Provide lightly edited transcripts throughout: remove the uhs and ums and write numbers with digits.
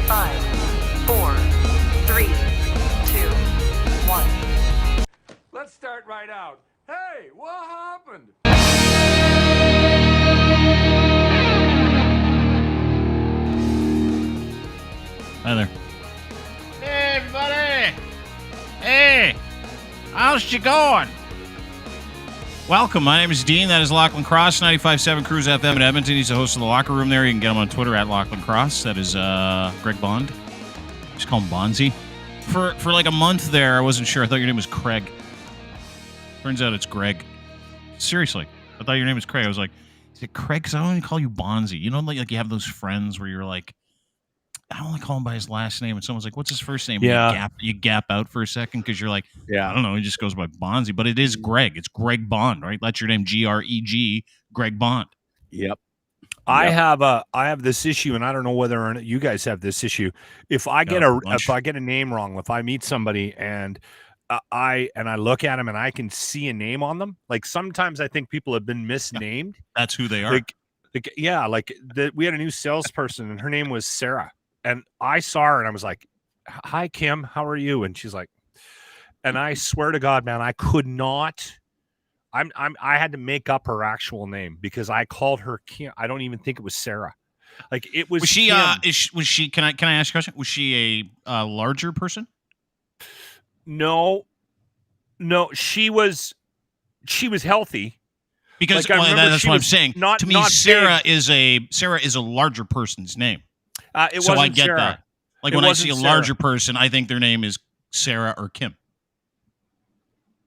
5, 4, 3, 2, 1. Let's start right out. Hey, what happened? Hi there. Hey, everybody. Hey, how's you going? Welcome. My name is Dean. That is Lochlin Cross, 95.7 Cruise FM in Edmonton. He's the host of The Locker Room there. You can get him on Twitter at Lochlin Cross. That is Greg Bond. Just call him Bonzi. For like a month there, I wasn't sure. I thought your name was Craig. Turns out it's Greg. Seriously. I thought your name was Craig. I was like, is it Craig? Because I only call you Bonzi. You know, like you have those friends where you're like, I only call him by his last name, and someone's like, "What's his first name?" Yeah. You gap out for a second because you're like, Yeah. I don't know. He just goes by Bonzi, but it is Greg. It's Greg Bond, right? That's your name, Greg, Greg Bond. Yep. I have this issue, and I don't know whether or not you guys have this issue. If I get a name wrong, if I meet somebody and I look at them and I can see a name on them, like sometimes I think people have been misnamed. That's who they are. We had a new salesperson, and her name was Sarah. And I saw her and I was like, "Hi, Kim, how are you?" And she's like, and I swear to God, man, I could not. I had to make up her actual name because I called her Kim. I don't even think it was Sarah. Like it was. Was she? Kim. Was she? Can I ask a question? Was she a larger person? No. She was healthy. Because that's what I'm saying. To me, Sarah is a larger person's name. It wasn't I get Sarah. that. Like when I see a larger person, I think their name is Sarah or Kim.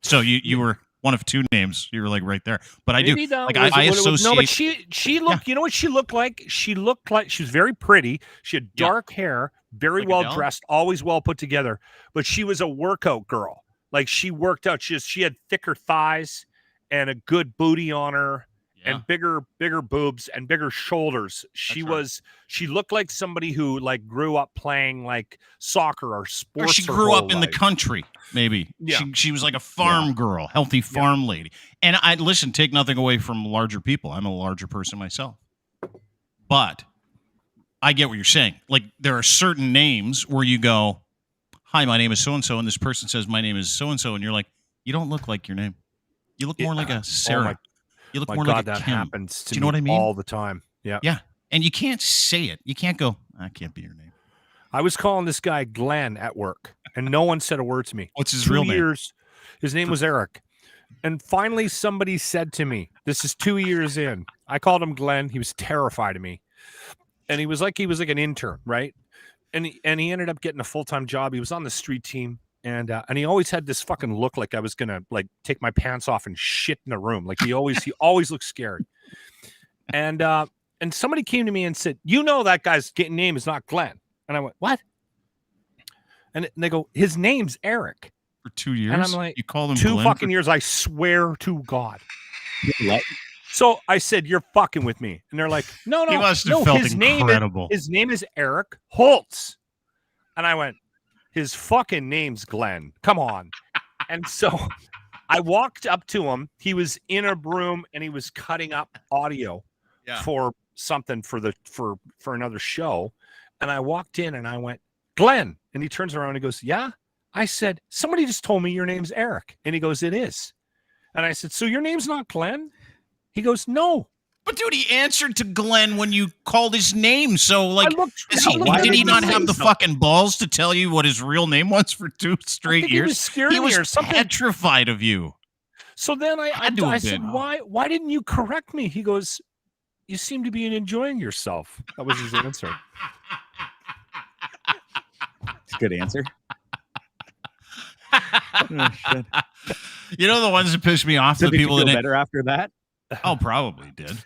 So you were one of two names. You were like right there. But I Maybe do. Like I associate. No, but she looked. Yeah. You know what she looked like? She looked like she was very pretty. She had dark hair, very well dressed, always well put together. But she was a workout girl. Like she worked out. She had thicker thighs and a good booty on her. Yeah. And bigger boobs and bigger shoulders. She looked like somebody who like grew up playing like soccer or sports. Or she grew up in the country, maybe. Yeah. She was like a farm girl, healthy farm lady. And take nothing away from larger people. I'm a larger person myself. But I get what you're saying. Like there are certain names where you go, "Hi, my name is so-and-so," and this person says, "My name is so-and-so," and you're like, you don't look like your name. You look more like a Sarah. You look more like a that Kim. Happens to Do you know what I mean? All the time. Yeah. Yeah. And you can't say it. You can't go, "That can't be your name." I was calling this guy Glenn at work, and no one said a word to me. What's his real name? His name was Eric. And finally, somebody said to me, this is 2 years in. I called him Glenn. He was terrified of me. And he was like an intern, right? And he ended up getting a full-time job. He was on the street team. And he always had this fucking look like I was gonna like take my pants off and shit in the room. Like he always looked scared. And somebody came to me and said, "You know that guy's name is not Glenn." And I went, "What?" And they go, "His name's Eric." For 2 years, and I'm like, "You called him 2 Glenn fucking years." I swear to God. So I said, "You're fucking with me," and they're like, "No, he must have felt incredible. His name is Eric Holtz," and I went, "His fucking name's Glenn. Come on." And so I walked up to him. He was in a room and he was cutting up audio for something for another show. And I walked in and I went, "Glenn." And he turns around and he goes, "Yeah." I said, "Somebody just told me your name's Eric." And he goes, "It is." And I said, "So your name's not Glenn?" He goes, "No." But dude, he answered to Glenn when you called his name. So like, did he not have the fucking balls to tell you what his real name was for 2 straight years? He was petrified of you. So then I said, why didn't you correct me? He goes, "You seem to be enjoying yourself." That was his answer. It's a good answer. Oh, shit. You know the ones that piss me off? Did the people feel that better after that? Oh, probably did.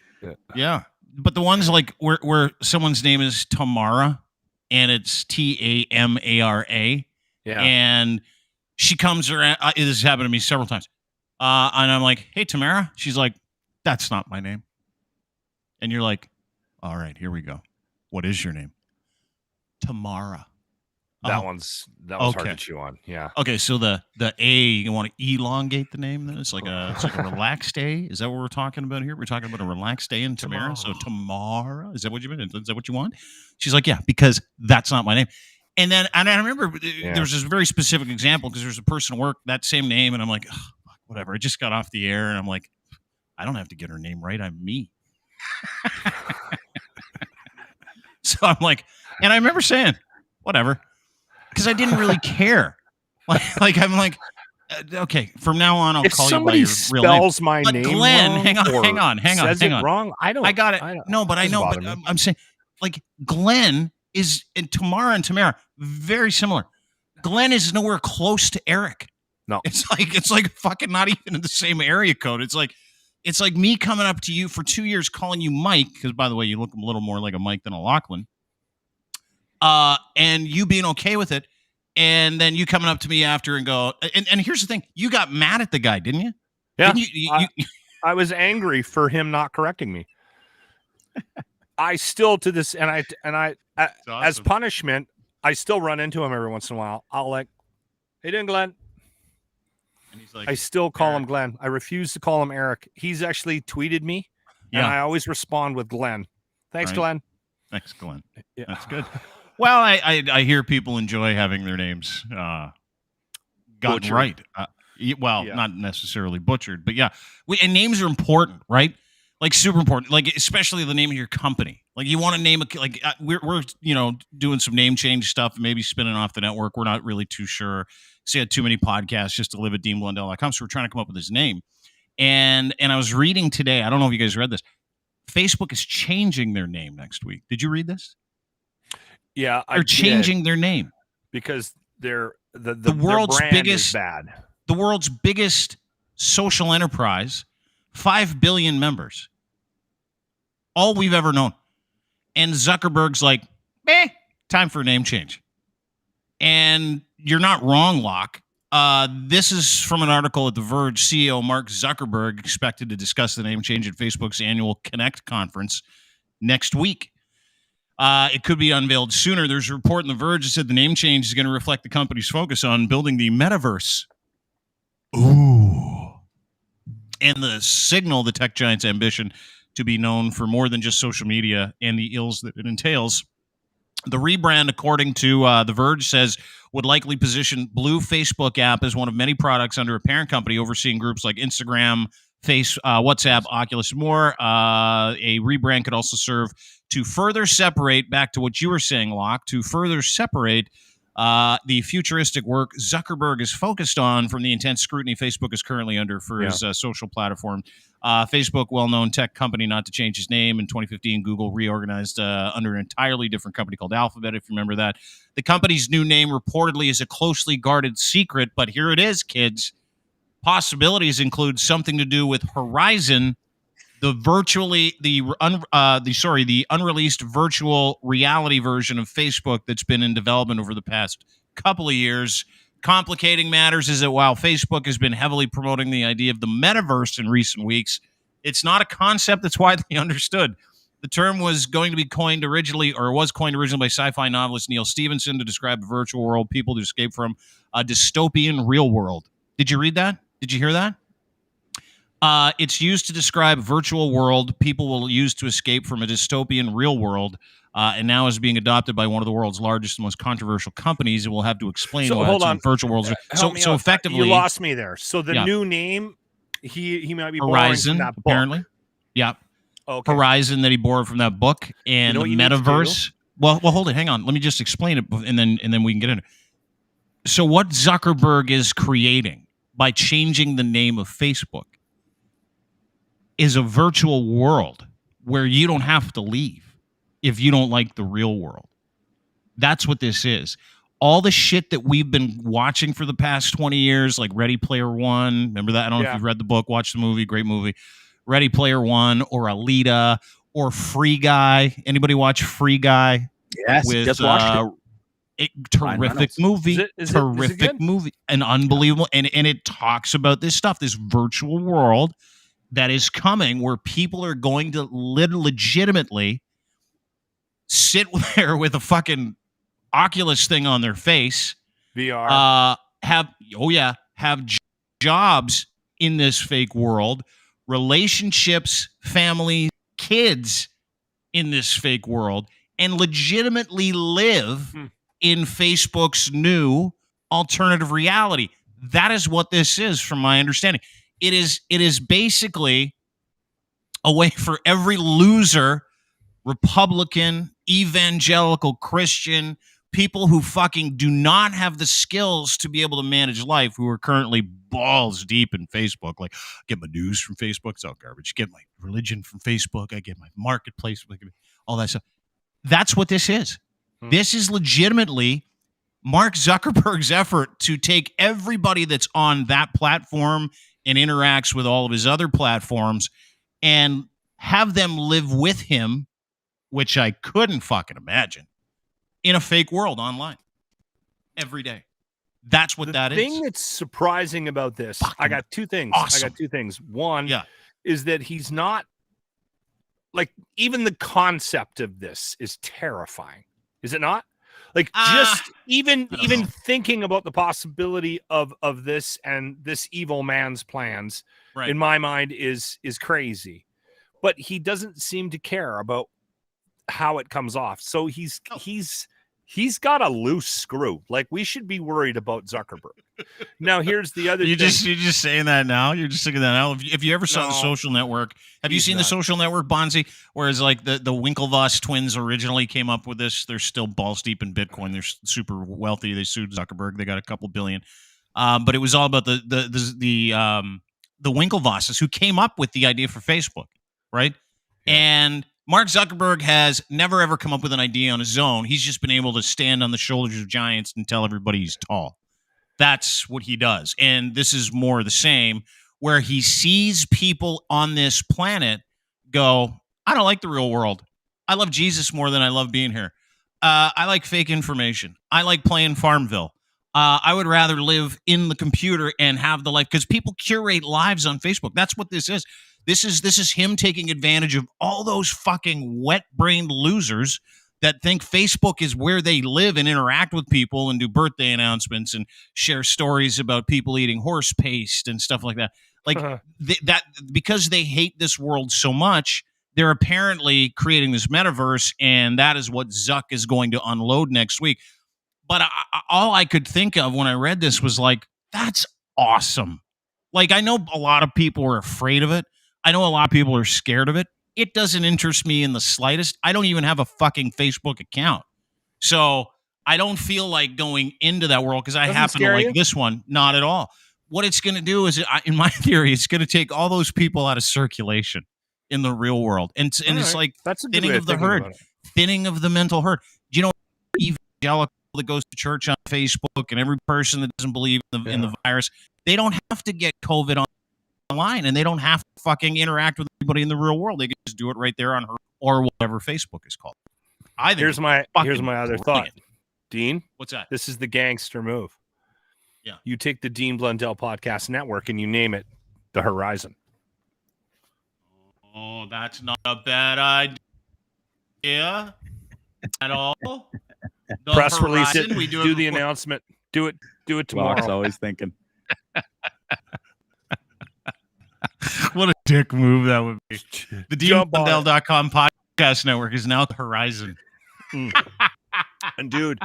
Yeah. But the ones like where someone's name is Tamara and it's Tamara. Yeah. And she comes around. This has happened to me several times. And I'm like, "Hey, Tamara." She's like, "That's not my name." And you're like, "All right, here we go. What is your name?" "Tamara." That Oh. was hard Okay. to chew on. Yeah. Okay, so the A, you want to elongate the name then? It's like a relaxed A? Is that what we're talking about here? We're talking about a relaxed day in Tamara. So Tamara, is that what you mean? Is that what you want? She's like, yeah, because that's not my name. And then and I remember there's this very specific example because there's a person at work, that same name, and I'm like, oh, whatever. I just got off the air and I'm like, I don't have to get her name right. I'm me. So I'm like, and I remember saying, whatever. Because I didn't really care. Like I'm like, okay, from now on, I'll If call you by somebody your real name. spells my But name Glenn, wrong hang on. says it wrong, I got it. No, but I know. But bother me. I'm saying, like, Glenn is, and Tamara, very similar. Glenn is nowhere close to Eric. No. It's like fucking not even in the same area code. It's like me coming up to you for 2 years calling you Mike, because by the way, you look a little more like a Mike than a Lochlin. And you being okay with it, and then you coming up to me after and go, and here's the thing, you got mad at the guy, didn't you? Yeah. Didn't you I was angry for him not correcting me. I still to this, and I as awesome. punishment, I still run into him every once in a while. I'll like, hey, doing Glenn? And he's like, I still call Eric. him Glenn. I refuse to call him Eric. He's actually tweeted me, and I always respond with Glenn. Thanks, Right. Glenn. Thanks, Glenn. Yeah. That's good. Well, I hear people enjoy having their names gotten Butchered. right. Not necessarily butchered, but yeah. And names are important, right? Like super important. Like especially the name of your company. Like you want to name we're doing some name change stuff, maybe spinning off the network. We're not really too sure. So had too many podcasts just to live at deanblundell.com. So we're trying to come up with his name. And I was reading today. I don't know if you guys read this. Facebook is changing their name next week. Did you read this? Yeah, They're changing their name because the world's brand biggest is bad. The world's biggest social enterprise, 5 billion members, all we've ever known. And Zuckerberg's like, time for a name change. And you're not wrong, Locke. This is from an article at The Verge. CEO Mark Zuckerberg expected to discuss the name change at Facebook's annual Connect conference next week. It could be unveiled sooner. There's a report in The Verge that said the name change is going to reflect the company's focus on building the metaverse. Ooh. And the signal the tech giant's ambition to be known for more than just social media and the ills that it entails. The rebrand, according to The Verge, says would likely position Blue Facebook app as one of many products under a parent company overseeing groups like Instagram, WhatsApp, Oculus, and more. A rebrand could also serve to further separate, back to what you were saying, Locke, to further separate the futuristic work Zuckerberg is focused on from the intense scrutiny Facebook is currently under for his social platform. Facebook, well-known tech company, not to change his name. In 2015, Google reorganized under an entirely different company called Alphabet, if you remember that. The company's new name reportedly is a closely guarded secret, but here it is, kids. Possibilities include something to do with Horizon, the unreleased virtual reality version of Facebook that's been in development over the past couple of years. Complicating matters is that while Facebook has been heavily promoting the idea of the metaverse in recent weeks, it's not a concept that's widely understood. The term was coined originally by sci-fi novelist Neil Stephenson to describe a virtual world people to escape from a dystopian real world. Did you read that? Did you hear that? It's used to describe virtual world people will use to escape from a dystopian real world, and now is being adopted by one of the world's largest and most controversial companies. It will have to explain why it's in virtual worlds. So effectively, you lost me there. So the new name, he might be Horizon, from that book. apparently. Yeah. Okay. Horizon that he borrowed from that book, and the metaverse. Well, hold it. Hang on. Let me just explain it, and then we can get into it. So what Zuckerberg is creating by changing the name of Facebook is a virtual world where you don't have to leave if you don't like the real world. That's what this is. All the shit that we've been watching for the past 20 years, like Ready Player One. Remember that? I don't know if you've read the book, watched the movie, great movie. Ready Player One or Alita or Free Guy. Anybody watch Free Guy? Yes, just watched it. Terrific movie. Terrific movie. An unbelievable. And it talks about this stuff, this virtual world that is coming where people are going to legitimately sit there with a fucking Oculus thing on their face, VR. have jobs in this fake world, relationships, families, kids in this fake world, and legitimately live in Facebook's new alternative reality. That is what this is, from my understanding. It is basically a way for every loser, Republican, evangelical, Christian, people who fucking do not have the skills to be able to manage life, who are currently balls deep in Facebook. Like, get my news from Facebook, it's all garbage. Get my religion from Facebook. I get my marketplace, all that stuff. That's what this is. This is legitimately Mark Zuckerberg's effort to take everybody that's on that platform and interacts with all of his other platforms and have them live with him, which I couldn't fucking imagine, in a fake world online every day. That's what that is. The thing that's surprising about this, I got two things. Awesome. One is that he's not, like, even the concept of this is terrifying. Is it not? Like, just even thinking about the possibility of this and this evil man's plans, in my mind, is crazy. But he doesn't seem to care about how it comes off. So he's got a loose screw. Like, we should be worried about Zuckerberg. Now, here's the other thing. You're just saying that now? You're just thinking that now? If you ever saw The Social Network, have you seen The Social Network, Bonzi? Whereas, like, the Winklevoss twins originally came up with this. They're still balls deep in Bitcoin. They're super wealthy. They sued Zuckerberg. They got a couple billion. But it was all about the Winklevosses who came up with the idea for Facebook, right? Yeah. And Mark Zuckerberg has never, ever come up with an idea on his own. He's just been able to stand on the shoulders of giants and tell everybody he's tall. That's what he does. And this is more the same, where he sees people on this planet go, I don't like the real world. I love Jesus more than I love being here. I like fake information. I like playing Farmville. I would rather live in the computer and have the life, because people curate lives on Facebook. That's what this is. This is him taking advantage of all those fucking wet-brained losers that think Facebook is where they live and interact with people and do birthday announcements and share stories about people eating horse paste and stuff like that. Like that, because they hate this world so much, they're apparently creating this metaverse, and that is what Zuck is going to unload next week. But all I could think of when I read this was like, that's awesome. Like, I know a lot of people are afraid of it. I know a lot of people are scared of it. It doesn't interest me in the slightest. I don't even have a fucking Facebook account. So I don't feel like going into that world, because I happen to like this one. Not at all. What it's going to do is, in my theory, it's going to take all those people out of circulation in the real world. And it's like that's a thinning of the herd, thinning of the mental herd. Do you know, evangelical that goes to church on Facebook and every person that doesn't believe in the virus, they don't have to get COVID online, and they don't have to fucking interact with anybody in the real world. They can just do it right there on her or whatever Facebook is called. I think here's my other thought, Dean. What's that? This is the gangster move. Yeah, you take the Dean Blundell Podcast Network and you name it the Horizon. Oh, that's not a bad idea at all. The Press Horizon, release it. Do the announcement. Do it tomorrow. Locke's always thinking. What a dick move that would be. The DeanBlundell.com podcast network is now the Horizon. And dude,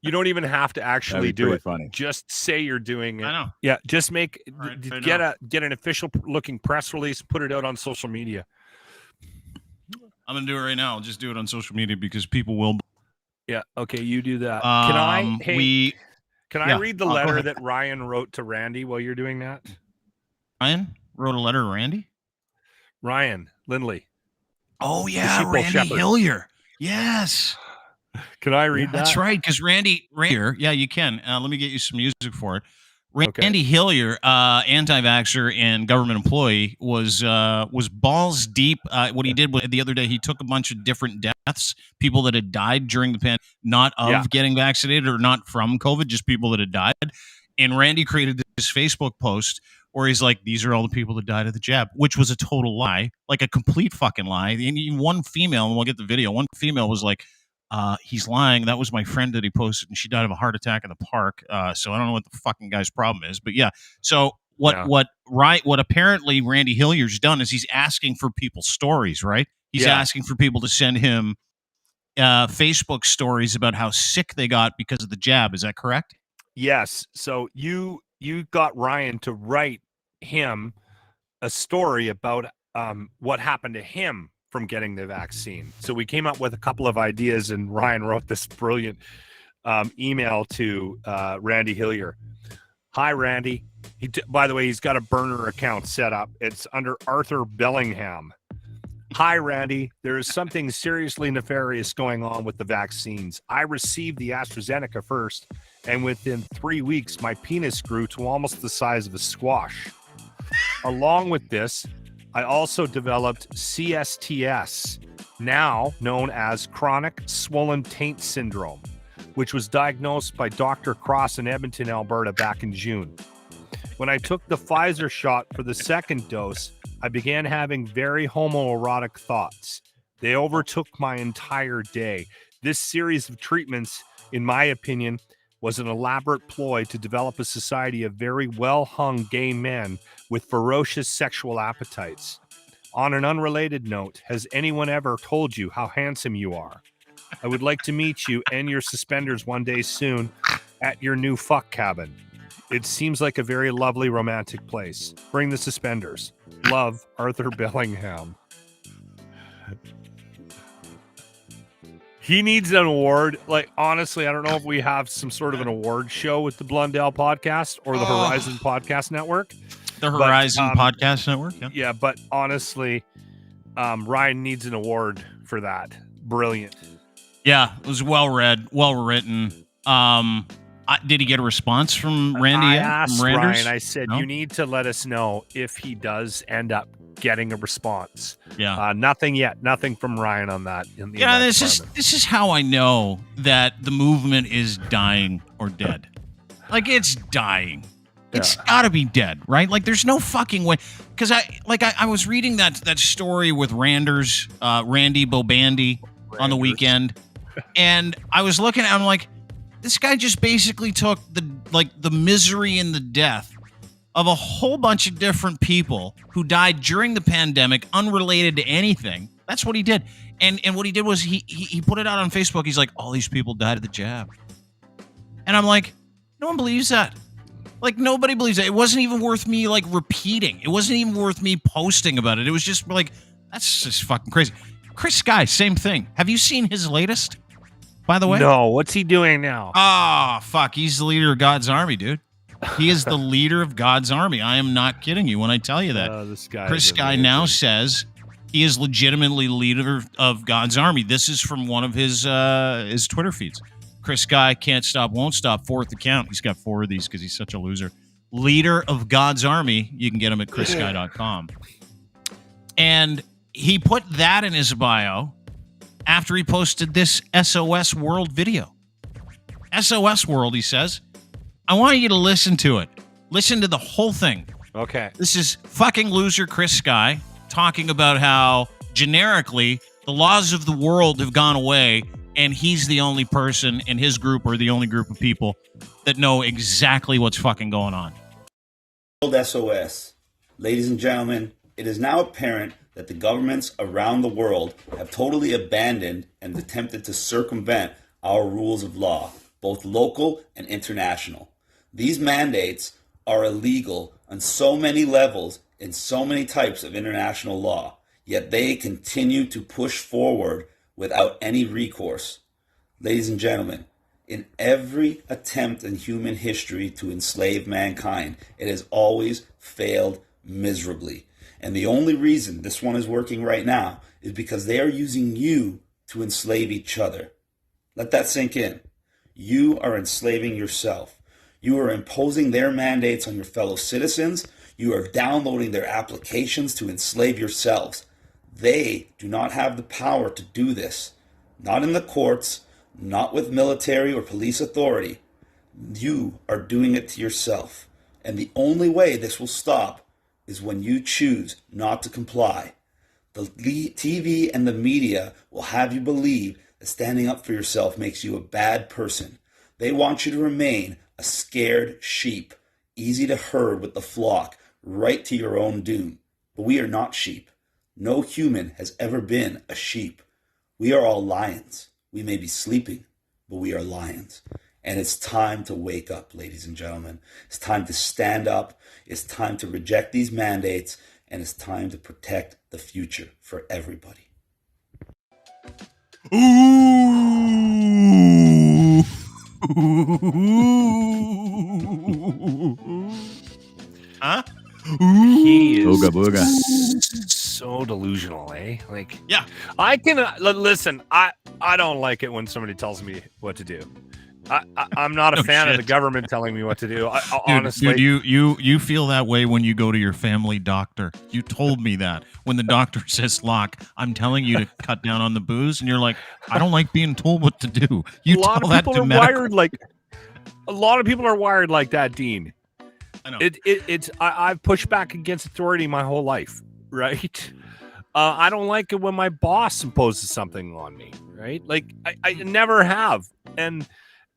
you don't even have to actually do it. Funny. Just say you're doing it. I know. Yeah, just make right, get an official looking press release, put it out on social media. I'm gonna do it right now. I'll just do it on social media because people will. Yeah. Okay, you do that. Can I read the letter that Ryan wrote to Randy while you're doing that? Ryan wrote a letter to Randy? Ryan Lindley. Oh, yeah, Randy Hillier. Yes. Can I read that? That's right, because Randy, yeah, you can. Let me get you some music for it. Randy Hillier, anti-vaxxer and government employee, was balls deep. What he did was, the other day, he took a bunch of different deaths, people that had died during the pandemic, not of getting vaccinated or not from COVID, just people that had died. And Randy created this Facebook post where he's like, these are all the people that died of the jab, which was a total lie, like a complete fucking lie. And one female, and we'll get the video, one female was like, He's lying. That was my friend that he posted, and she died of a heart attack in the park. So I don't know what the fucking guy's problem is. But yeah, so what apparently Randy Hillier's done is he's asking for people's stories, right? He's asking for people to send him Facebook stories about how sick they got because of the jab. Is that correct? Yes. So you got Ryan to write him a story about what happened to him from getting the vaccine. So we came up with a couple of ideas, and Ryan wrote this brilliant email to Randy Hillier. Hi, Randy. By the way, he's got a burner account set up. It's under Arthur Bellingham. Hi, Randy. There is something seriously nefarious going on with the vaccines. I received the AstraZeneca first, and within 3 weeks, my penis grew to almost the size of a squash. Along with this, I also developed CSTS, now known as chronic swollen taint syndrome, which was diagnosed by Dr. Cross in Edmonton, Alberta back in June. When I took the Pfizer shot for the second dose, I began having very homoerotic thoughts. They overtook my entire day. This series of treatments, in my opinion, was an elaborate ploy to develop a society of very well-hung gay men with ferocious sexual appetites. On an unrelated note, has anyone ever told you how handsome you are? I would like to meet you and your suspenders one day soon at your new fuck cabin. It seems like a very lovely romantic place. Bring the suspenders. Love, Arthur Bellingham. He needs an award. Like, honestly, I don't know if we have some sort of an award show with the Blundell podcast or the Horizon Podcast Network. The Horizon Podcast Network? Yeah, but honestly, Ryan needs an award for that. Brilliant. Yeah, it was well read, well written. Did he get a response from Randy? I asked from Ryan, I said, you need to let us know if he does end up getting a response. Yeah. Nothing yet. Nothing from Ryan on that. This is how I know that the movement is dying or dead. Like, it's dying. It's got to be dead, right? Like, there's no fucking way. Because I was reading that story with Randy Bobandy on the weekend, and I was looking at, I'm like, this guy just basically took the misery and the death of a whole bunch of different people who died during the pandemic, unrelated to anything. That's what he did. And what he did was he put it out on Facebook. He's like, all these people died of the jab. And I'm like, no one believes that. Like, nobody believes it. It wasn't even worth me, like, repeating. It wasn't even worth me posting about it. It was just like, that's just fucking crazy. Chris Sky, same thing. Have you seen his latest, by the way? No. What's he doing now? Ah, fuck. He's the leader of God's army, dude. He is the leader of God's army. I am not kidding you when I tell you that. This guy Chris Sky now says he is legitimately leader of God's army. This is from one of his Twitter feeds. Chris Sky can't stop, won't stop. Fourth account. He's got 4 of these because he's such a loser. Leader of God's army. You can get him at chrissky.com. And he put that in his bio after he posted this SOS World video. SOS World, he says. I want you to listen to it. Listen to the whole thing. Okay. This is fucking loser Chris Sky talking about how generically the laws of the world have gone away and he's the only person in his group or the only group of people that know exactly what's fucking going on. SOS. Ladies and gentlemen, it is now apparent that the governments around the world have totally abandoned and attempted to circumvent our rules of law, both local and international. These mandates are illegal on so many levels in so many types of international law, yet they continue to push forward without any recourse. Ladies and gentlemen, in every attempt in human history to enslave mankind, it has always failed miserably. And the only reason this one is working right now is because they are using you to enslave each other. Let that sink in. You are enslaving yourself. You are imposing their mandates on your fellow citizens. You are downloading their applications to enslave yourselves. They do not have the power to do this. Not in the courts, not with military or police authority. You are doing it to yourself. And the only way this will stop is when you choose not to comply. The TV and the media will have you believe that standing up for yourself makes you a bad person. They want you to remain a scared sheep, easy to herd with the flock, right to your own doom. But we are not sheep. No human has ever been a sheep. We are all lions. We may be sleeping, but we are lions. And it's time to wake up, ladies and gentlemen. It's time to stand up. It's time to reject these mandates. And it's time to protect the future for everybody. Ooh. Huh? He is Ooga booga. so delusional, eh? Like, Yeah. I can listen. I don't like it when somebody tells me what to do. I'm not a No fan of shit. the government telling me what to do. Dude, Honestly, you feel that way when you go to your family doctor. You told me that when the doctor says, "Lock, I'm telling you to cut down on the booze," and you're like, "I don't like being told what to do." You a lot tell of that people to are medical. wired like. A lot of people are wired like that, Dean. I know. I've pushed back against authority my whole life, right? I don't like it when my boss imposes something on me, right? Like I never have, and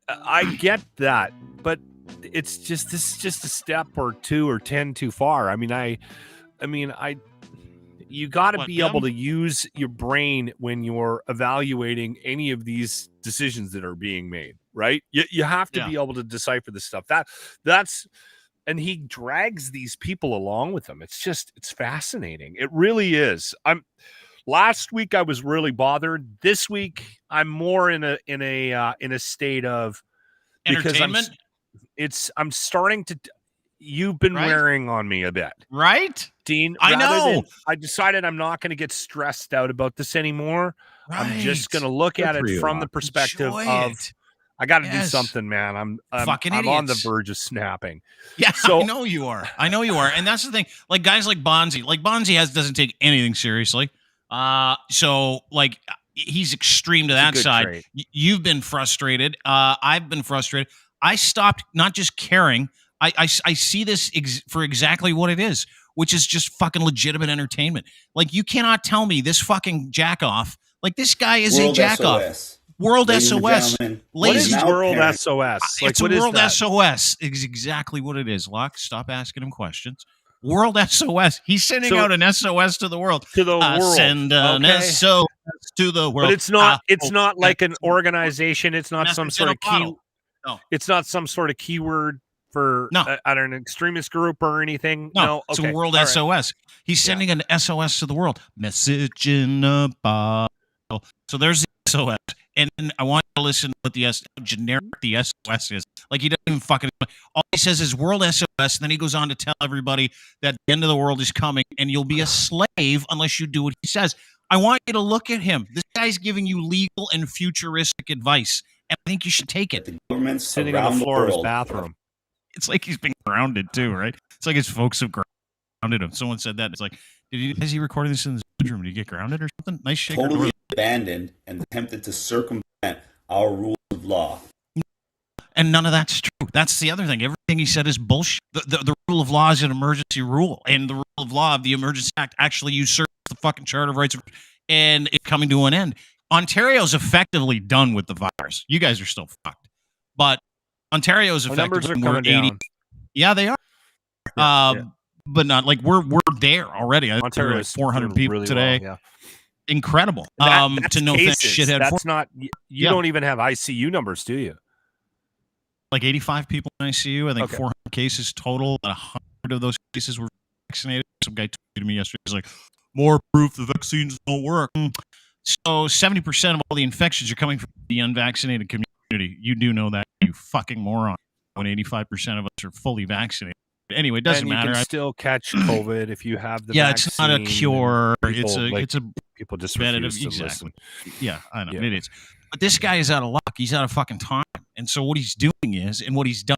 I get that, but this is just a step or 2 or 10 too far. I mean, you got to What, be able them? to use your brain when you're evaluating any of these decisions that are being made, right? You have to Yeah. be able to decipher this stuff. That's and he drags these people along with him. It's fascinating. It really is. Last week I was really bothered. This week I'm more in a state of Entertainment, I'm starting to. You've been Right? wearing on me a bit, right? Dean. I know. I decided I'm not going to get stressed out about this anymore. I'm just going to look Good at for it you, from the Locke. perspective Enjoy of it. I got to do Yes. something, man. I'm Fucking on the idiots. verge of snapping. Yeah, So- I know you are. And that's the thing. Like guys like Bonzi. Like Bonzi doesn't take anything seriously. So like he's extreme to It's a that good side. trait. You've been frustrated. I've been frustrated. I stopped not just caring. I see this for exactly what it is, which is just fucking legitimate entertainment. Like you cannot tell me this fucking jack off. Like this guy is a World jack off. SOS. World Ladies and SOS. gentlemen, What it is Lazy now World apparent- SOS? It's a what is World that? SOS. Is exactly what it is. Locke, stop asking him questions. World SOS. He's sending So- out an SOS to the world. To the world. Send an Okay. SOS to the world. But it's not. It's oh, not like an organization. It's not message some in sort a of key. bottle. No. It's not some sort of keyword for No. an extremist group or anything. No, it's okay. a World All right. SOS. He's sending an SOS to the world. Message in a bottle. So there's the SOS. And then I want you to listen to what the generic the SOS is. Like he doesn't even fucking. All he says is World SOS, and then he goes on to tell everybody that the end of the world is coming, and you'll be a slave unless you do what he says. I want you to look at him. This guy's giving you legal and futuristic advice, and I think you should take it. The governments Sitting around on the floor of his world bathroom. It's like he's been grounded too, right? It's like his folks have grounded him. Someone said that. It's like, is he recording this in his bedroom? Did he get grounded or something? Nice shaker. totally abandoned and attempted to circumvent our rules of law. And none of that's true. That's the other thing. Everything he said is bullshit. The rule of law is an emergency rule, and the rule of law of the Emergency Act actually usurps the fucking Charter of Rights, and it's coming to an end. Ontario's effectively done with the virus. You guys are still fucked, but Ontario's The effectively numbers are we're coming 80. down. Yeah, they are. Yeah. But not like we're there already. I think we're Ontario like is 400 doing people really today. well, yeah. Incredible. That's To know cases. that shithead. That's not. You Yeah. don't even have ICU numbers, do you? Like 85 people in ICU. I think Okay. 400 cases total. 100 of those cases were vaccinated. Some guy tweeted me yesterday. He's like, more proof the vaccines don't work. So 70% of all the infections are coming from the unvaccinated community. You do know that, you fucking moron. When 85% of us are fully vaccinated. Anyway, it doesn't and you matter. can still catch COVID if you have the Yeah, vaccine. it's not a cure. People, It's a people just preventative. refuse to Exactly. listen. Yeah, I know Yeah. it is. But this guy is out of luck. He's out of fucking time. And so what he's doing is, and what he's done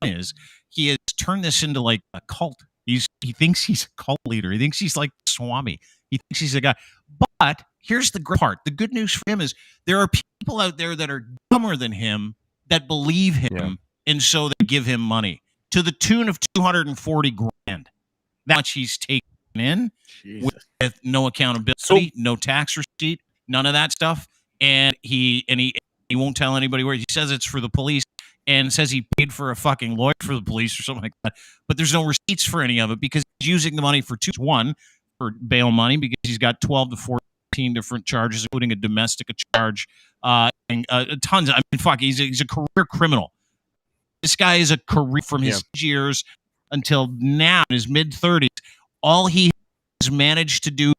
is, he has turned this into like a cult. He thinks he's a cult leader. He thinks he's like Swami. He thinks he's a guy. But here's the great part. The good news for him is there are people out there that are dumber than him that believe him, Yeah. and so they give him money to the tune of $240 grand. That much he's taken in with no accountability, no tax receipt, none of that stuff. and he won't tell anybody where. He says it's for the police, and says he paid for a fucking lawyer for the police or something like that. But there's no receipts for any of it because he's using the money for two. One, for bail money because he's got 12 to 14 different charges, including a domestic charge, and tons. I mean, fuck, he's a career criminal. This guy is a career from his years until now, in his mid-30s. All he has managed to do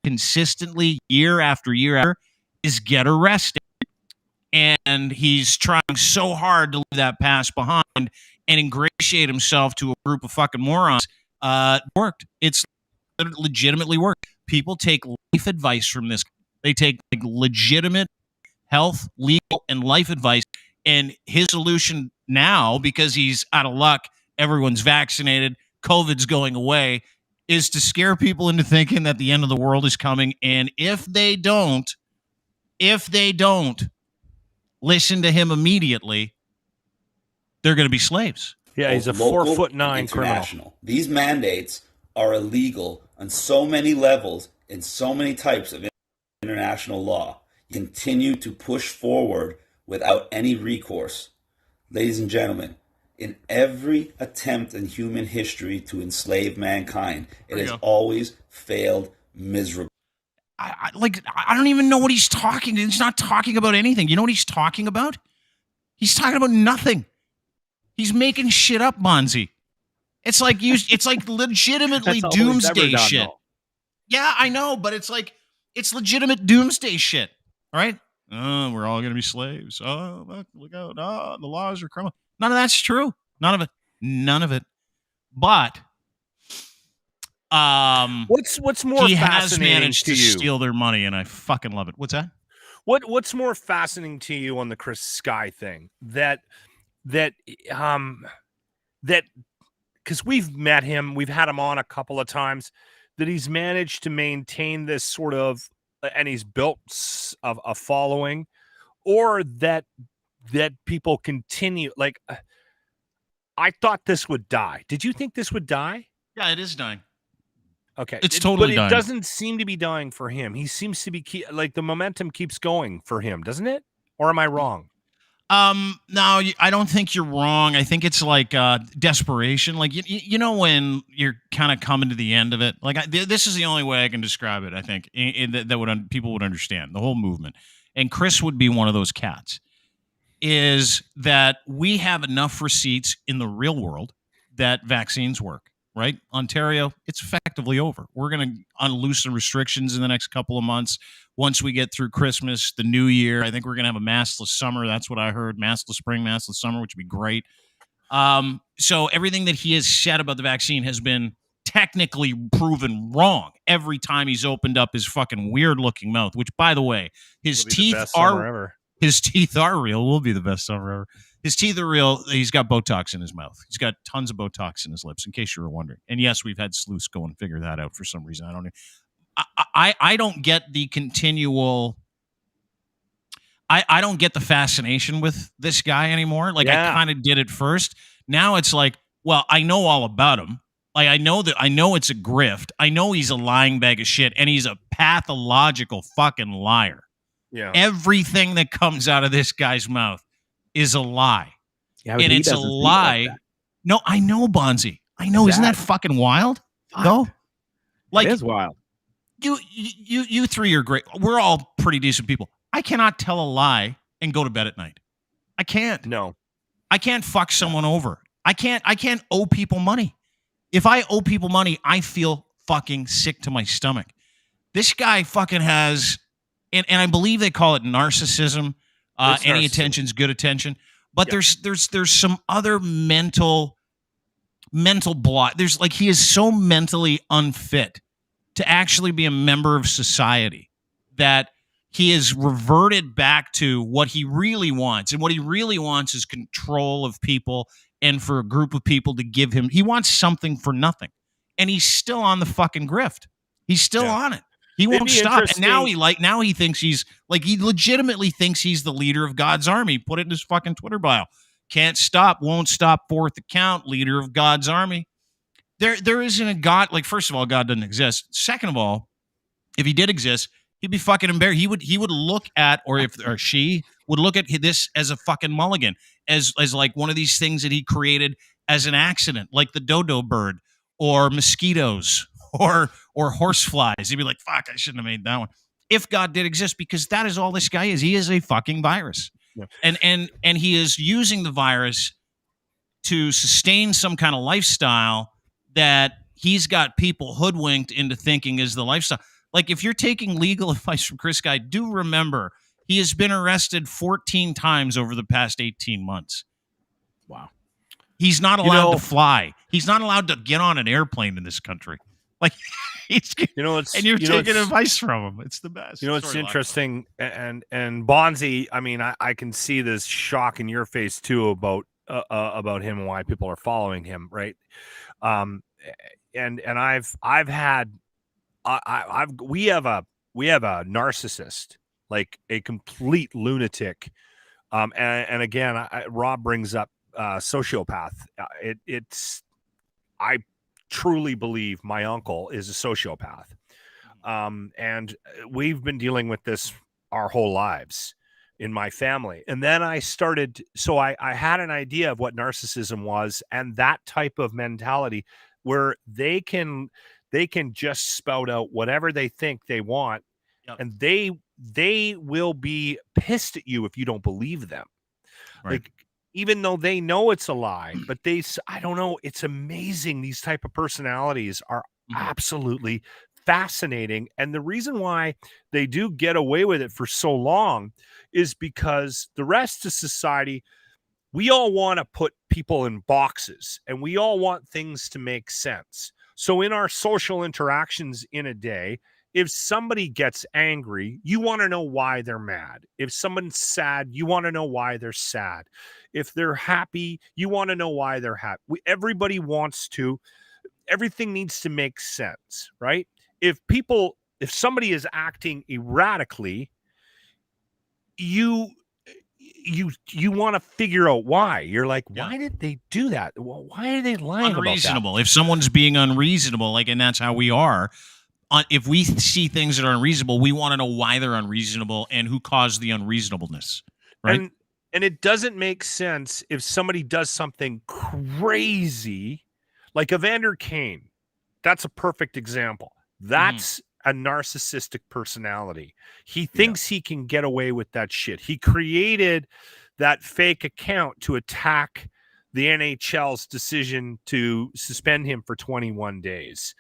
consistently, year after year, is get arrested. And he's trying so hard to leave that past behind and ingratiate himself to a group of fucking morons. Worked. It's legitimately worked. People take life advice from this. They take like legitimate health, legal, and life advice. And his solution now, because he's out of luck, everyone's vaccinated, COVID's going away, is to scare people into thinking that the end of the world is coming. And if they don't listen to him immediately, they're going to be slaves. Yeah, he's a Local 4'9" criminal. These mandates are illegal on so many levels in so many types of international law. You continue to push forward without any recourse. Ladies and gentlemen, in every attempt in human history to enslave mankind, it has always failed miserably. I don't even know what he's talking. He's not talking about anything. You know what he's talking about? He's talking about nothing. He's making shit up, Bonzi. It's like legitimately doomsday shit. Though. Yeah, I know, but it's legitimate doomsday shit. All right? Oh, we're all going to be slaves. Oh, look out. Oh, the laws are criminal. None of that's true. None of it. But what's more he fascinating has managed to you? Steal their money, and I fucking love it. What's that? What's more fascinating to you on the Chris Sky thing? That because we've met him, we've had him on a couple of times, that he's managed to maintain this sort of, and he's built a following, or that people continue. Like, I thought this would die. Did you think this would die? Yeah, it is dying. Okay, it's totally dying. But it doesn't seem to be dying for him. He seems to be like the momentum keeps going for him, doesn't it? Or am I wrong? No, I don't think you're wrong. I think it's like desperation. Like you know when you're kind of coming to the end of it. Like this is the only way I can describe it. I think that people would understand the whole movement. And Chris would be one of those cats. Is that we have enough receipts in the real world that vaccines work. Right? Ontario, it's effectively over. We're going to unloose the restrictions in the next couple of months. Once we get through Christmas, the New Year, I think we're going to have a maskless summer. That's what I heard. Maskless spring, maskless summer, which would be great. So everything that he has said about the vaccine has been technically proven wrong every time he's opened up his fucking weird-looking mouth, which, by the way, his teeth are real. Will be the best summer ever. His teeth are real. He's got Botox in his mouth. He's got tons of Botox in his lips, in case you were wondering. And yes, we've had sleuths go and figure that out for some reason. I don't get the continual. I don't get the fascination with this guy anymore. Like I kind of did at first. Now it's like, well, I know all about him. Like I know it's a grift. I know he's a lying bag of shit, and he's a pathological fucking liar. Yeah. Everything that comes out of this guy's mouth is a lie. Yeah, and it's a lie. Like no, I know, Bonzi. I know. Isn't that fucking wild? No? Like, it is wild. You three are great. We're all pretty decent people. I cannot tell a lie and go to bed at night. I can't. No. I can't fuck someone over. I can't owe people money. If I owe people money, I feel fucking sick to my stomach. This guy fucking has, and I believe they call it narcissism. Any attention's good attention. But there's some other mental block. There's like, he is so mentally unfit to actually be a member of society that he has reverted back to what he really wants. And what he really wants is control of people, and for a group of people to give him, he wants something for nothing. And he's still on the fucking grift. He's still on it. He won't stop. And now he thinks he legitimately thinks he's the leader of God's army. Put it in his fucking Twitter bio. Can't stop, won't stop, fourth account, leader of God's army. There isn't a God. Like, first of all, God doesn't exist. Second of all, if he did exist, He'd be fucking embarrassed. He would look at, or she would look at this as a fucking mulligan, as like one of these things that he created as an accident, like the dodo bird or mosquitoes or horseflies. He'd be like, fuck, I shouldn't have made that one. If God did exist, because that is all this guy is. He is a fucking virus. Yeah. And he is using the virus to sustain some kind of lifestyle that he's got people hoodwinked into thinking is the lifestyle. Like, if you're taking legal advice from Chris Guy, do remember he has been arrested 14 times over the past 18 months. Wow. He's not allowed to fly. He's not allowed to get on an airplane in this country. Like, and you're taking advice from him. It's the best. It's interesting. And Bonzi, I mean, I can see this shock in your face too about him and why people are following him, right? And I've had. We have a narcissist, like a complete lunatic, and again, Rob brings up sociopath. I truly believe my uncle is a sociopath, and we've been dealing with this our whole lives in my family. And then I started, so I had an idea of what narcissism was, and that type of mentality where they can just spout out whatever they think they want. Yep. And they will be pissed at you if you don't believe them. Right. Like, even though they know it's a lie, but I don't know. It's amazing. These type of personalities are absolutely fascinating. And the reason why they do get away with it for so long is because the rest of society, we all want to put people in boxes and we all want things to make sense. So in our social interactions in a day, if somebody gets angry, you want to know why they're mad. If someone's sad, you want to know why they're sad. If they're happy, you want to know why they're happy. Everybody wants to. Everything needs to make sense, right? If somebody is acting erratically, you want to figure out why. You're like, why did they do that? Well, why are they lying unreasonable? About that? If someone's being unreasonable, like, and that's how we are. If we see things that are unreasonable, we want to know why they're unreasonable and who caused the unreasonableness, right? And it doesn't make sense if somebody does something crazy, like Evander Kane. That's a perfect example. That's a narcissistic personality. He thinks he can get away with that shit. He created that fake account to attack the NHL's decision to suspend him for 21 days,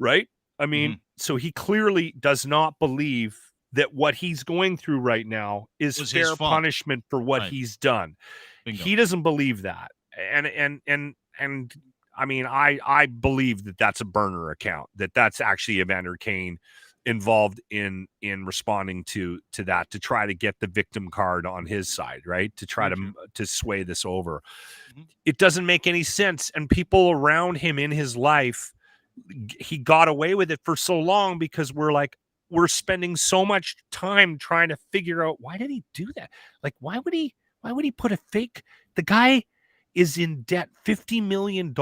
right? I mean, so he clearly does not believe that what he's going through right now is fair punishment for what he's done. Bingo. He doesn't believe that. And I mean, I believe that that's a burner account, that's actually Evander Kane involved in responding to that, to try to get the victim card on his side, right? To try to sway this over. It doesn't make any sense. And people around him in his life, he got away with it for so long because we're spending so much time trying to figure out, why did he do that? Like, why would he put a fake? The guy is in debt $50 million.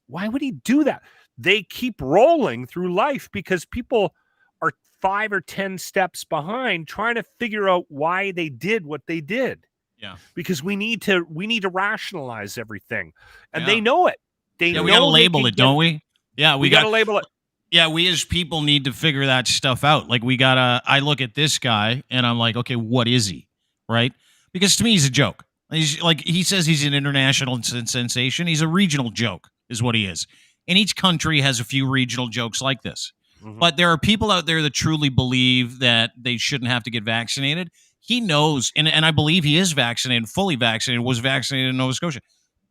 Why would he do that? They keep rolling through life because people are 5 or 10 steps behind trying to figure out why they did what they did. Yeah. Because we need to rationalize everything. And they know it. We got to label it, don't we? Yeah, we got to label it. Yeah, we as people need to figure that stuff out. Like, I look at this guy and I'm like, okay, what is he? Right? Because to me, he's a joke. He's like, he says he's an international sensation. He's a regional joke is what he is. And each country has a few regional jokes like this. But there are people out there that truly believe that they shouldn't have to get vaccinated. He knows, and I believe he is vaccinated, fully vaccinated, was vaccinated in Nova Scotia.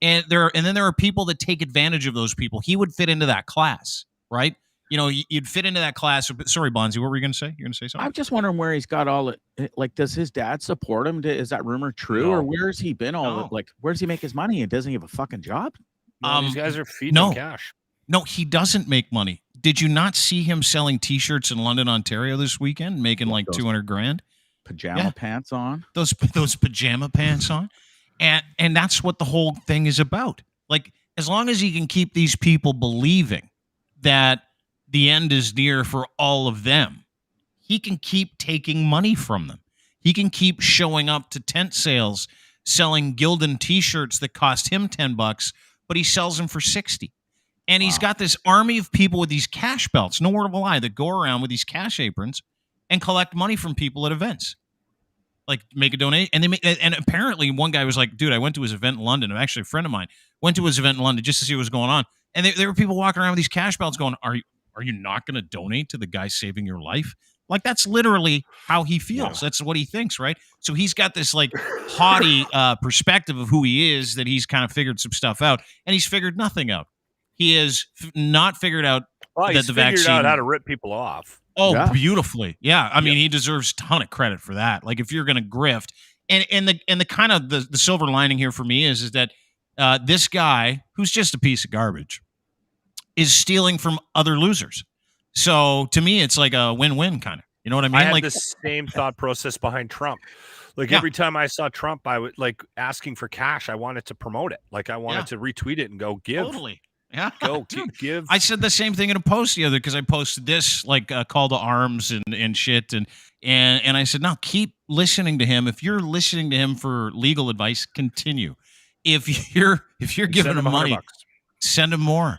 And then there are people that take advantage of those people. He would fit into that class, right? You'd fit into that class. Sorry, Bonzi, what were you going to say? You're going to say something? I'm just wondering where he's got all it. Like, does his dad support him? Is that rumor true? Or where has he been where does he make his money? And doesn't he have a fucking job? These guys are feeding him cash. No, he doesn't make money. Did you not see him selling T-shirts in London, Ontario this weekend, making like $200,000? Pajama pants on. Those pajama pants on. And that's what the whole thing is about. Like, as long as he can keep these people believing that the end is near for all of them, he can keep taking money from them. He can keep showing up to tent sales, selling Gildan t-shirts that cost him $10, but he sells them for 60. And he's got this army of people with these cash belts, no word of a lie, that go around with these cash aprons and collect money from people at events. Like make a donation. And apparently one guy was like, dude, I went to his event in London. Actually, a friend of mine went to his event in London just to see what was going on. And there were people walking around with these cash belts going, are you not going to donate to the guy saving your life? Like, that's literally how he feels. Yeah. That's what he thinks, right? So he's got this, like, haughty perspective of who he is, that he's kind of figured some stuff out, and he's figured nothing out. He has not figured out that the vaccine... out how to rip people off. Oh, yeah. Beautifully. Yeah, I mean, he deserves a ton of credit for that. Like, if you're going to grift... And the kind of the silver lining here for me is that this guy, who's just a piece of garbage, is stealing from other losers. So to me, it's like a win-win kind of. You know what I mean? I had the same thought process behind Trump. Like every time I saw Trump, I would like asking for cash. I wanted to promote it. Like I wanted to retweet it and go give. Totally. Yeah. Go give. I said the same thing in a post the other because I posted this like call to arms and shit and I said, no, keep listening to him. If you're listening to him for legal advice, continue. If you're giving him money, send him more.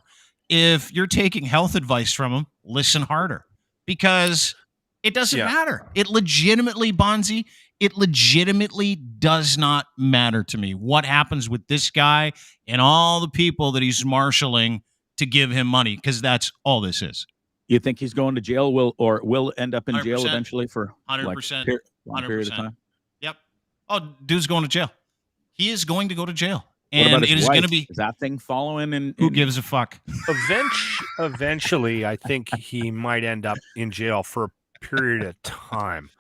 If you're taking health advice from him, listen harder, because it doesn't matter. It legitimately, Bonzi, it legitimately does not matter to me what happens with this guy and all the people that he's marshaling to give him money, because that's all this is. You think he's going to jail? Will end up in 100%. Jail eventually for 100%, like long period of time? Yep. Oh, dude's going to jail. He is going to go to jail. And it is going to be... Is that thing following? And who gives a fuck? Eventually, I think he might end up in jail for a period of time.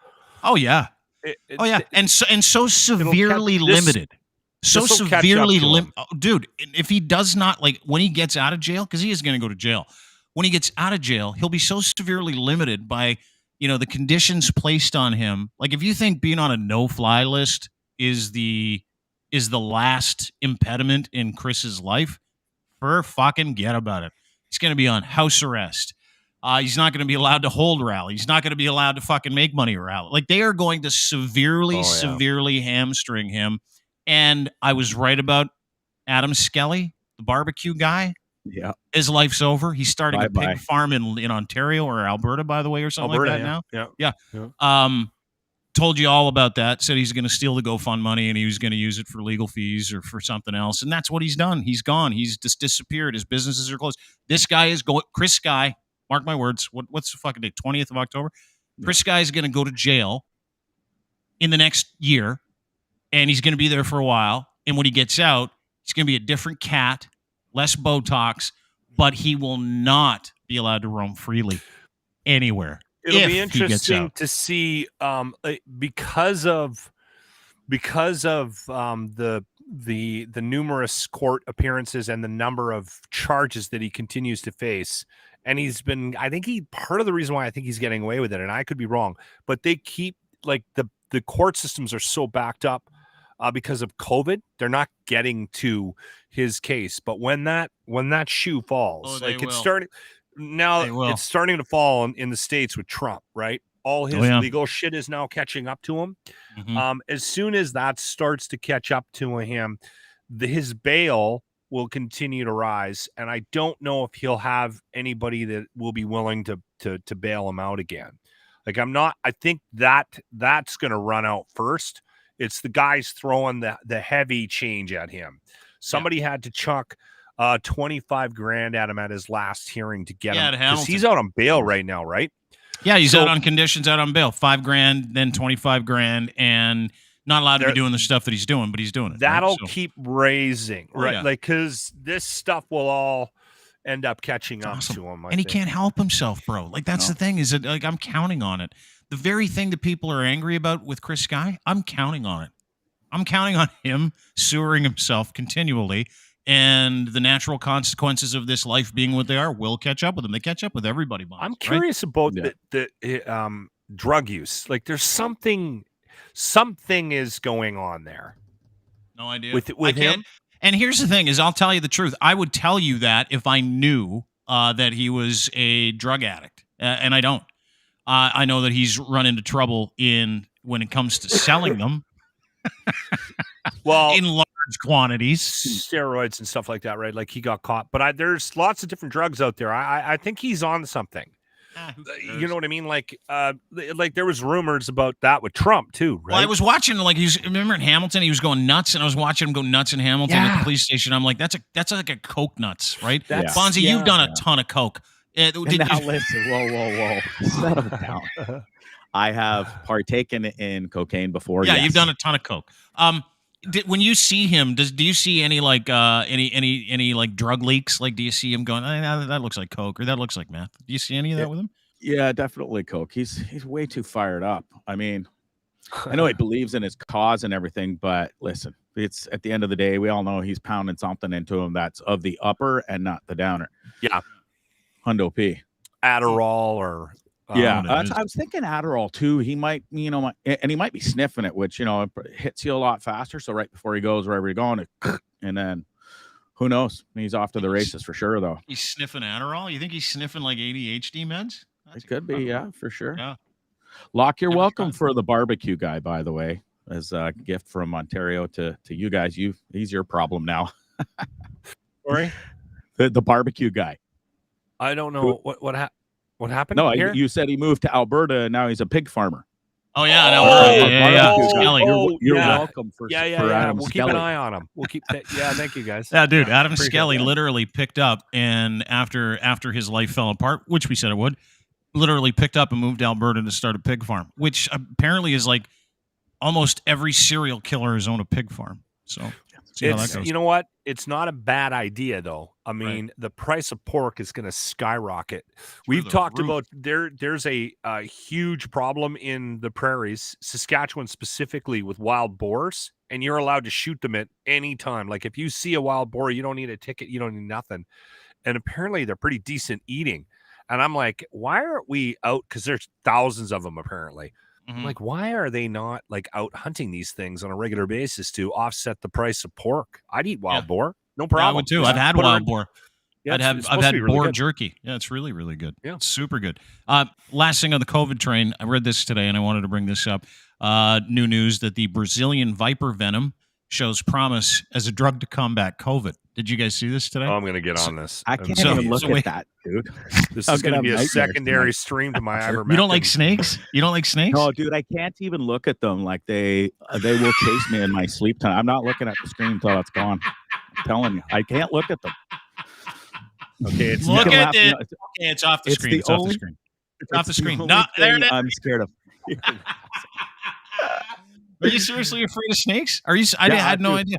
Oh, yeah. And so severely limited. So severely limited. Dude, if he does not, like, when he gets out of jail, because he is going to go to jail. When he gets out of jail, he'll be so severely limited by, the conditions placed on him. Like, if you think being on a no-fly list is the last impediment in Chris's life, forget about it. He's going to be on house arrest. He's not going to be allowed to hold rally. He's not going to be allowed to fucking make money rally. Like, they are going to severely hamstring him. And I was right about Adam Skelly, the barbecue guy. Yeah. His life's over. He's starting a pig farm in Ontario or Alberta, by the way, or something like that now. Yeah. Told you all about that. Said he's going to steal the GoFund money and he was going to use it for legal fees or for something else. And that's what he's done. He's gone. He's just disappeared. His businesses are closed. This guy is going. Chris Guy, mark my words. What's the fucking date? 20th of October. Chris Guy is going to go to jail in the next year, and he's going to be there for a while. And when he gets out, he's going to be a different cat, less Botox, but he will not be allowed to roam freely anywhere. It'll be interesting to see because of the numerous court appearances and the number of charges that he continues to face. And part of the reason why I think he's getting away with it, and I could be wrong, but they keep like the court systems are so backed up because of COVID, they're not getting to his case. But when that shoe falls, it's starting. Now it's starting to fall in the States with Trump, right? All his legal shit is now catching up to him. Mm-hmm. As soon as that starts to catch up to him, his bail will continue to rise. And I don't know if he'll have anybody that will be willing to bail him out again. Like I think that's going to run out first. It's the guys throwing the heavy change at him. Somebody had to chuck $25,000 at him at his last hearing to get him, because he's out on bail right now, right? Yeah, he's out on conditions, out on bail. $5,000, then $25,000, and not allowed to be doing the stuff that he's doing, but he's doing it. That'll keep raising, right? Like, because this stuff will all end up catching up to him. He can't help himself, bro. Like, that's the thing, is that, like, I'm counting on it. The very thing that people are angry about with Chris Guy, I'm counting on it. I'm counting on him sewering himself continually. And the natural consequences of this life being what they are will catch up with them. They catch up with everybody. I'm curious about the drug use. Like, there's something is going on there. No idea with him. And here's the thing: is I'll tell you the truth. I would tell you that if I knew that he was a drug addict, and I don't. I know that he's run into trouble when it comes to selling them. Well, in large quantities, steroids and stuff like that, right? Like he got caught. But there's lots of different drugs out there. I think he's on something. You know what I mean? Like there was rumors about that with Trump too, right? Well, I was watching remember in Hamilton, he was going nuts, and I was watching him go nuts in Hamilton at the police station. I'm like, that's like a coke nuts, right? Bonzi, you've done a ton of coke. Listen, whoa, settle down. I have partaken in cocaine before. Yeah, you've done a ton of coke. When you see him, do you see any like any like drug leaks? Like, do you see him going, that looks like coke or that looks like meth? Do you see any of that with him? Yeah, definitely coke. He's way too fired up. I mean, I know he believes in his cause and everything, but listen, it's at the end of the day, we all know he's pounding something into him that's of the upper and not the downer. Yeah. Hundo P. Adderall or I was thinking Adderall too. He might, and he might be sniffing it, which it hits you a lot faster. So right before he goes wherever you're going, and then who knows? He's off to the races for sure, though. He's sniffing Adderall. You think he's sniffing like ADHD meds? It could be, yeah, for sure. Yeah. Locke, you're welcome for the barbecue guy, by the way, as a gift from Ontario to you guys. He's your problem now. Sorry, the barbecue guy. I don't know what happened. No, here? You said he moved to Alberta and now he's a pig farmer. Oh yeah, in Alberta. Yeah. Skelly. You're welcome for Adam We'll Skelly. keep an eye on him. We'll keep that. Yeah, thank you guys. Yeah, dude, Adam Skelly literally picked up, and after his life fell apart, which we said it would, literally picked up and moved to Alberta to start a pig farm, which apparently is like almost every serial killer has owned a pig farm. So see how that goes. You know what? It's not a bad idea, though. I mean, the price of pork is going to skyrocket. We've talked about there's a huge problem in the prairies, Saskatchewan specifically, with wild boars, and you're allowed to shoot them at any time. Like if you see a wild boar, you don't need a ticket, you don't need nothing. And apparently they're pretty decent eating. And I'm like, why aren't we out? Because there's thousands of them apparently. I'm like, why are they not like out hunting these things on a regular basis to offset the price of pork? I'd eat wild boar, no problem. Yeah, I would too. I've had wild boar. Yeah, I've had boar jerky. Yeah, it's really, really good. Yeah, it's super good. Last thing on the COVID train, I read this today, and I wanted to bring this up. New news that the Brazilian viper venom shows promise as a drug to combat COVID. Did you guys see this today? Oh, I'm going to get on this. I can't even look at that, dude. This is going to be a secondary stream to my ivermectin. You don't like snakes? You don't like snakes? No, dude, I can't even look at them. Like they will chase me in my sleep time. I'm not looking at the screen until it's gone. I'm telling you, I can't look at them. Okay, it's look at it. Okay, it's off the screen. It's off the screen. It's off the screen. No, there it is. I'm scared of. Are you seriously afraid of snakes? Are you? I had no idea.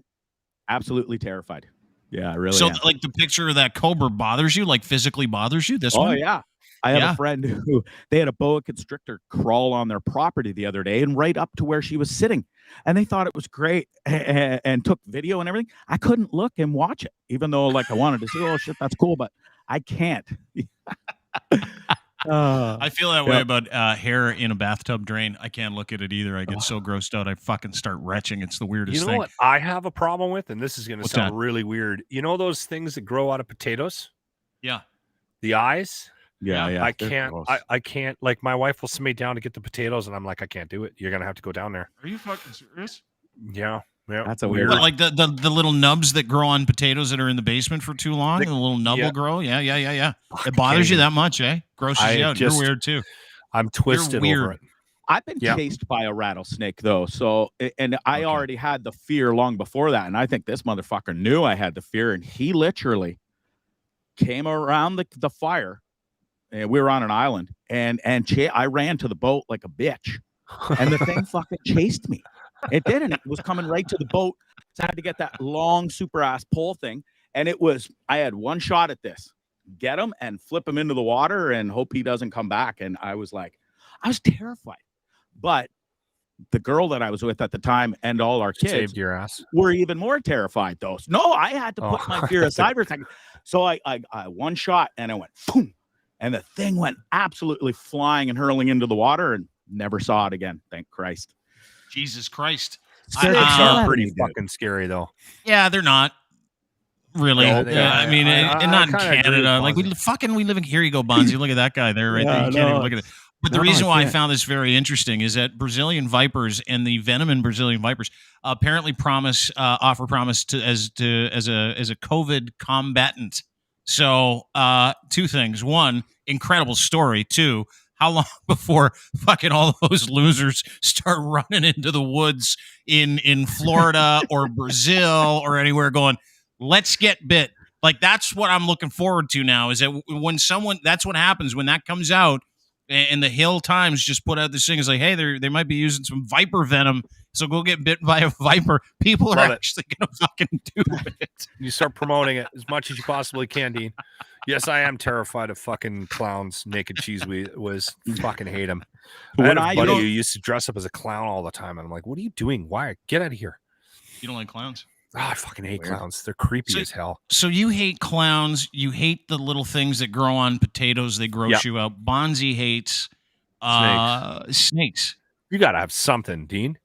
Absolutely terrified. Yeah, I really. So, am. like the picture of that cobra bothers you? Like physically bothers you? This one? Oh yeah. I have a friend who they had a boa constrictor crawl on their property the other day and right up to where she was sitting, and they thought it was great and took video and everything. I couldn't look and watch it, even though like I wanted to say, "Oh shit, that's cool," but I can't. I feel that way about hair in a bathtub drain. I can't look at it either. I get so grossed out. I fucking start retching. It's the weirdest thing. You know what I have a problem with, and this is going to sound really weird. You know those things that grow out of potatoes? Yeah. The eyes? Yeah. I can't. Like my wife will send me down to get the potatoes, and I'm like, I can't do it. You're going to have to go down there. Are you fucking serious? Yeah. That's a weird. But like the little nubs that grow on potatoes that are in the basement for too long, the little nub will grow. Yeah. It bothers you that much, eh? Grosses you out. You're weird too. I'm twisted over it. I've been chased by a rattlesnake though, so and I already had the fear long before that, and I think this motherfucker knew I had the fear, and he literally came around the fire, and we were on an island, and I ran to the boat like a bitch, and the thing fucking chased me. It did, and it was coming right to the boat. So I had to get that long super ass pole thing, and I had one shot at this: get him and flip him into the water and hope he doesn't come back. And I was terrified. But the girl that I was with at the time and all our kids saved your ass. Were even more terrified, though. No, I had to put my fear aside for a second. So I one shot, and I went boom, and the thing went absolutely flying and hurling into the water, and never saw it again. Thank Christ. Jesus Christ. Snakes are pretty fucking scary, though. Yeah, they're not. Really? No, I mean, not in Canada. Like we live in. Here you go, Bonzi. Look at that guy there, right there. You can't even look at it. But the reason why I found this very interesting is that Brazilian vipers and the venom in Brazilian vipers apparently offer promise as a COVID combatant. So two things: one, incredible story; two, how long before fucking all those losers start running into the woods in Florida or Brazil or anywhere going, let's get bit. Like, that's what I'm looking forward to now, is that when that's what happens when that comes out, and the Hill Times just put out this thing. It's like, hey, they might be using some viper venom, so go get bit by a viper. People are actually going to fucking do it. You start promoting it as much as you possibly can, Dean. Yes, I am terrified of fucking clowns. Naked Cheese was fucking hate him. I had a buddy who used to dress up as a clown all the time, and I'm like, what are you doing? Why? Get out of here. You don't like clowns? Oh, I fucking hate clowns. They're creepy as hell. So you hate clowns. You hate the little things that grow on potatoes. They gross you out. Bonzi hates snakes. You got to have something, Dean.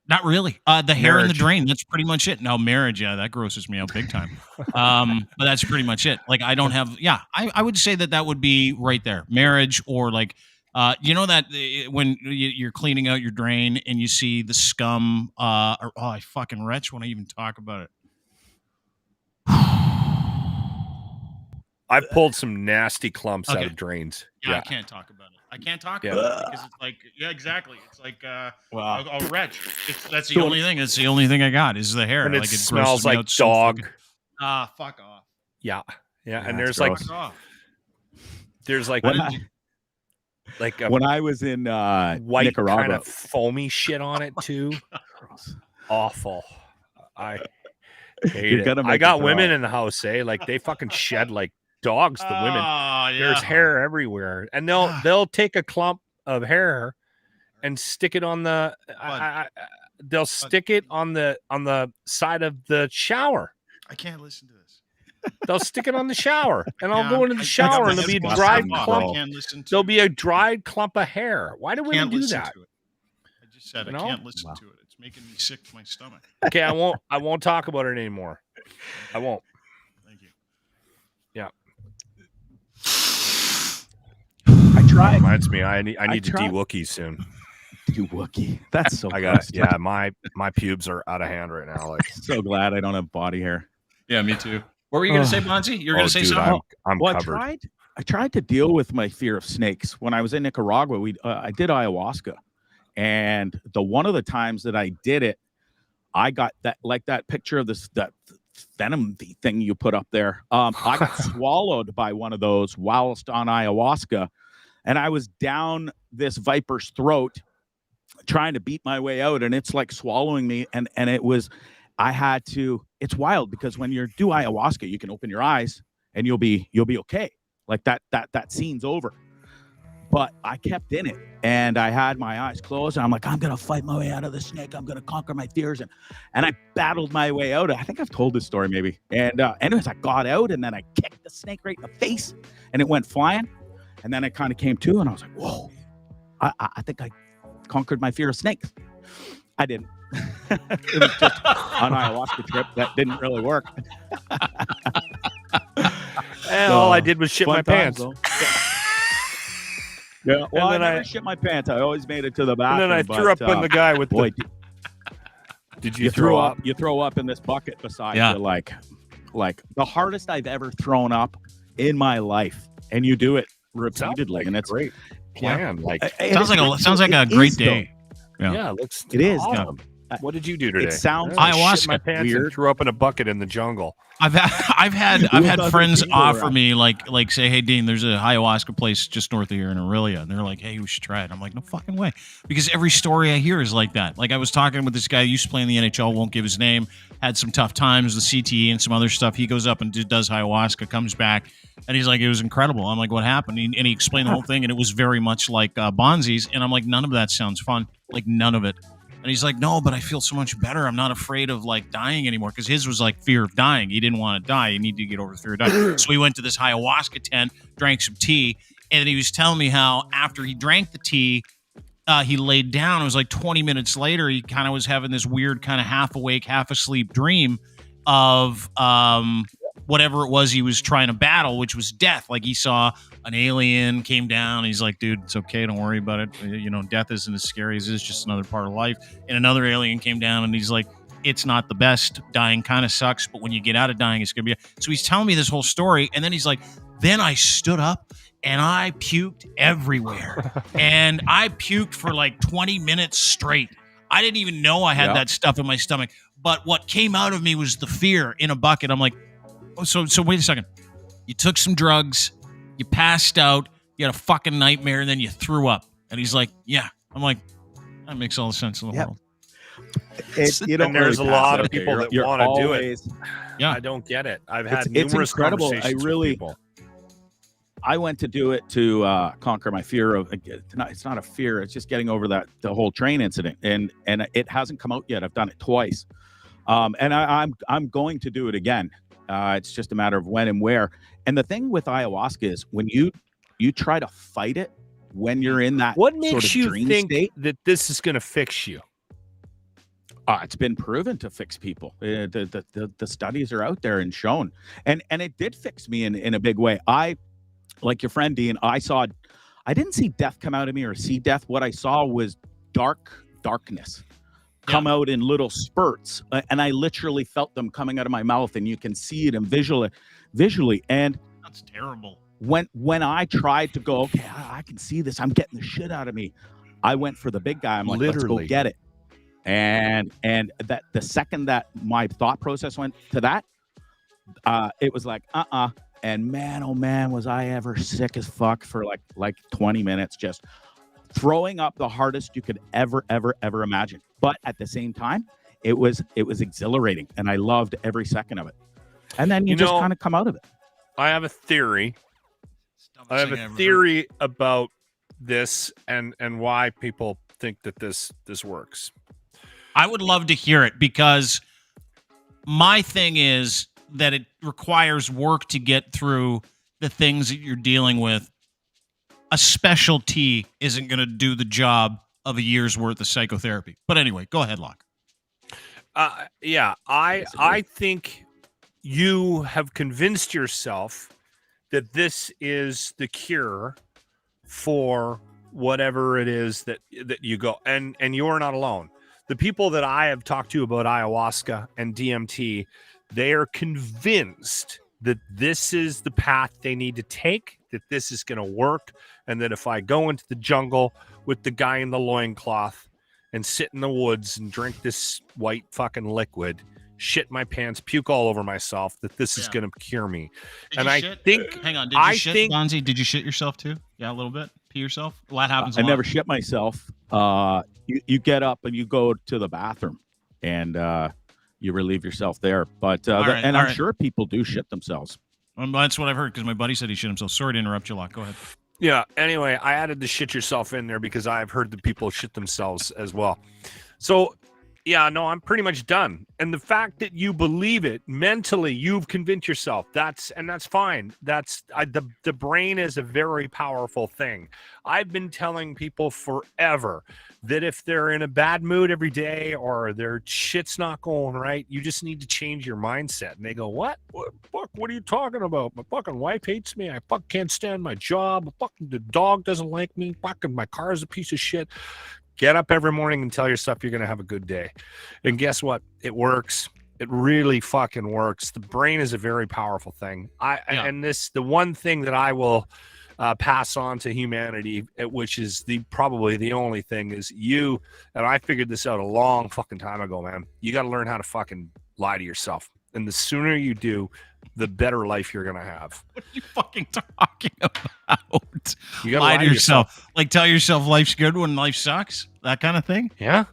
Not really. The hair in the drain. That's pretty much it. No, marriage. Yeah, that grosses me out big time. But that's pretty much it. Like, I don't have. Yeah, I would say that would be right there. Marriage, or like, you know that when you're cleaning out your drain and you see the scum. I fucking retch when I even talk about it. I've pulled some nasty clumps out of drains. Yeah, I can't talk about it. I can't talk about it because it's like, yeah, exactly. It's like a retch. That's the only thing. It's the only thing I got is the hair. And like, it smells like dog. Fuck off. Yeah. And there's like when I was in white Nicaragua, kind of foamy shit on it too. Awful. I hate it. I got women in the house, like they fucking shed like dogs. The women, there's hair everywhere, and they'll take a clump of hair and stick it on the. They'll stick it on the side of the shower. I can't listen to this. They'll stick it on the shower, and I'll go into the shower, and there'll be a dried clump. There'll be a dried clump of hair. Why do women do that? I just said I can't listen to it. It's making me sick to my stomach. Okay, I won't talk about it anymore. I won't. Thank you. Yeah. I tried. Reminds me, I need to de-Wookie soon. De-Wookie. That's so. I got. Yeah, my pubes are out of hand right now. Like, so glad I don't have body hair. Yeah, me too. What were you going to say, Bonzi? You're going to say something? I'm covered. I tried to deal with my fear of snakes when I was in Nicaragua. I did ayahuasca, and one of the times that I did it, I got that picture of that Venom thing you put up there. I got swallowed by one of those whilst on ayahuasca, and I was down this viper's throat trying to beat my way out, and it's like swallowing me, and it was. I had to. It's wild because when you do ayahuasca, you can open your eyes and you'll be okay. Like that scene's over. But I kept in it, and I had my eyes closed, and I'm like, I'm gonna fight my way out of the snake. I'm gonna conquer my fears, and I battled my way out. I think I've told this story maybe. And anyways, I got out, and then I kicked the snake right in the face, and it went flying. And then I kind of came to, and I was like, whoa, I think I conquered my fear of snakes. I didn't. It was just an ayahuasca trip that didn't really work. And all I did was shit my pants. Yeah, well, I never shit my pants. I always made it to the bathroom. And then I threw up on the guy with Did you throw up? You throw up in this bucket beside you, like the hardest I've ever thrown up in my life, and you do it repeatedly, and it's great plan. Like sounds like a great day. Yeah, it is. Awesome. What did you do today? It sounds ayahuasca. My pants weird. And threw up in a bucket in the jungle. I've had friends offer me like say, hey Dean, there's a ayahuasca place just north of here in Aurelia, and they're like, hey, we should try it. I'm like, no fucking way, because every story I hear is like that. Like, I was talking with this guy who used to play in the NHL, won't give his name, had some tough times with CTE and some other stuff. He goes up and does ayahuasca, comes back, and he's like, it was incredible. I'm like, what happened? And he explained the whole thing, and it was very much like Bonzi's, and I'm like, none of that sounds fun, like none of it. And he's like, no, but I feel so much better. I'm not afraid of like dying anymore, because his was like fear of dying. He didn't want to die. He needed to get over the fear of dying. So he went to this ayahuasca tent, drank some tea, and he was telling me how after he drank the tea, he laid down. It was like 20 minutes later, he kind of was having this weird kind of half awake, half asleep dream of whatever it was he was trying to battle, which was death. Like, he saw an alien came down. He's like, dude, it's okay. Don't worry about it. You know, death isn't as scary as it is, just another part of life. And another alien came down and he's like, it's not the best. Dying kind of sucks, but when you get out of dying, it's going to be. So he's telling me this whole story. And then he's like, then I stood up and I puked everywhere. And I puked for like 20 minutes straight. I didn't even know I had that stuff in my stomach. But what came out of me was the fear in a bucket. I'm like, oh, so wait a second. You took some drugs, you passed out, you had a fucking nightmare, and then you threw up. And he's like, yeah. I'm like, that makes all the sense in the world. You don't and there's really a lot pass of out. people that You're want to do always- it. Yeah. I don't get it. I've had It's numerous incredible. conversations with people. I went to do it to conquer my fear of. It's not a fear. It's just getting over the whole train incident, and it hasn't come out yet. I've done it twice, and I'm going to do it again. It's just a matter of when and where. And the thing with ayahuasca is when you try to fight it when you're in that What sort makes of you dream think state, that this is going to fix you? it's been proven to fix people. The studies are out there and shown, and it did fix me in a big way. Like your friend Dean, I didn't see death come out of me or see death. What I saw was darkness come out in little spurts. And I literally felt them coming out of my mouth, and you can see it and visually. And That's terrible. when I tried to go, okay, I can see this. I'm getting the shit out of me. I went for the big guy. I'm like, let's go get it. And that the second that my thought process went to that, it was like, And man, oh man, was I ever sick as fuck for like 20 minutes, just throwing up the hardest you could ever imagine. But at the same time, it was exhilarating, and I loved every second of it. And then you just kind of come out of it. I have a theory. I have a theory about this and why people think that this works. I would love to hear it, because my thing is that it requires work to get through the things that you're dealing with. A specialty isn't going to do the job of a year's worth of psychotherapy. But anyway, go ahead, Locke. I think you have convinced yourself that this is the cure for whatever it is that you go, and you're not alone. The people that I have talked to about ayahuasca and DMT, they are convinced that this is the path they need to take, that this is going to work, and that if I go into the jungle with the guy in the loincloth and sit in the woods and drink this white fucking liquid, shit my pants, puke all over myself, that this is going to cure me. Hang on, did you shit, Bonzi? Did you shit yourself too? Yeah, a little bit. Pee yourself? What happens? I never shit myself. You get up and you go to the bathroom, and you relieve yourself there. But I'm sure people do shit themselves. That's what I've heard, because my buddy said he shit himself. Sorry to interrupt you, Locke. Go ahead. Yeah. Anyway, I added the shit yourself in there because I've heard that people shit themselves as well. So, yeah, no, I'm pretty much done. And the fact that you believe it mentally, you've convinced yourself. That's fine. The brain is a very powerful thing. I've been telling people forever that if they're in a bad mood every day or their shit's not going right, you just need to change your mindset. And they go, what? What are you talking about? My fucking wife hates me. I fucking can't stand my job. The dog doesn't like me. Fucking my car is a piece of shit. Get up every morning and tell yourself you're going to have a good day. And guess what? It works. It really fucking works. The brain is a very powerful thing. And the one thing that I will pass on to humanity, which is probably the only thing, is you, and I figured this out a long fucking time ago, man. You got to learn how to fucking lie to yourself. And the sooner you do, the better life you're going to have. What are you fucking talking about? You got to lie to yourself. Like, tell yourself life's good when life sucks? That kind of thing? Yeah.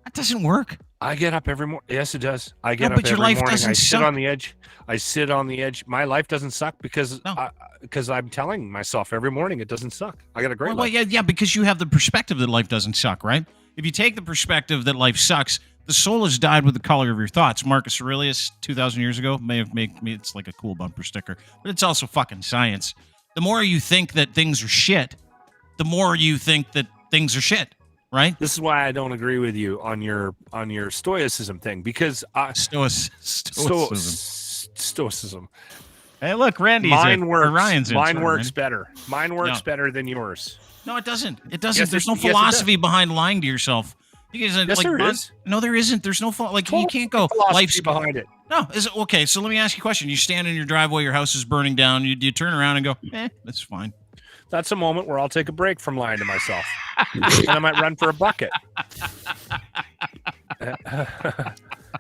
That doesn't work. I get up every morning. Yes, it does. I get up but your every life morning. doesn't I sit suck. on the edge. I sit on the edge. My life doesn't suck because I'm telling myself every morning it doesn't suck. I got a great life. Yeah, because you have the perspective that life doesn't suck, right? If you take the perspective that life sucks, the soul has died with the color of your thoughts. Marcus Aurelius, 2,000 years ago, may have made me. It's like a cool bumper sticker, but it's also fucking science. The more you think that things are shit, the more you think that things are shit, right? This is why I don't agree with you on your stoicism thing, because Stoicism. stoicism. Hey, look, Randy's Mine in, works. or Ryan's in. Mine Sorry, works Randy. better. Mine works better than yours. No, it doesn't. It doesn't. Yes, There's it- no yes, it philosophy behind lying to yourself. You guys, Yes, there is. No, there isn't. There's no like you can't go. Philosophy Life's behind it. no. Is it okay? So let me ask you a question. You stand in your driveway, your house is burning down. You turn around and go, that's fine. That's a moment where I'll take a break from lying to myself, and I might run for a bucket.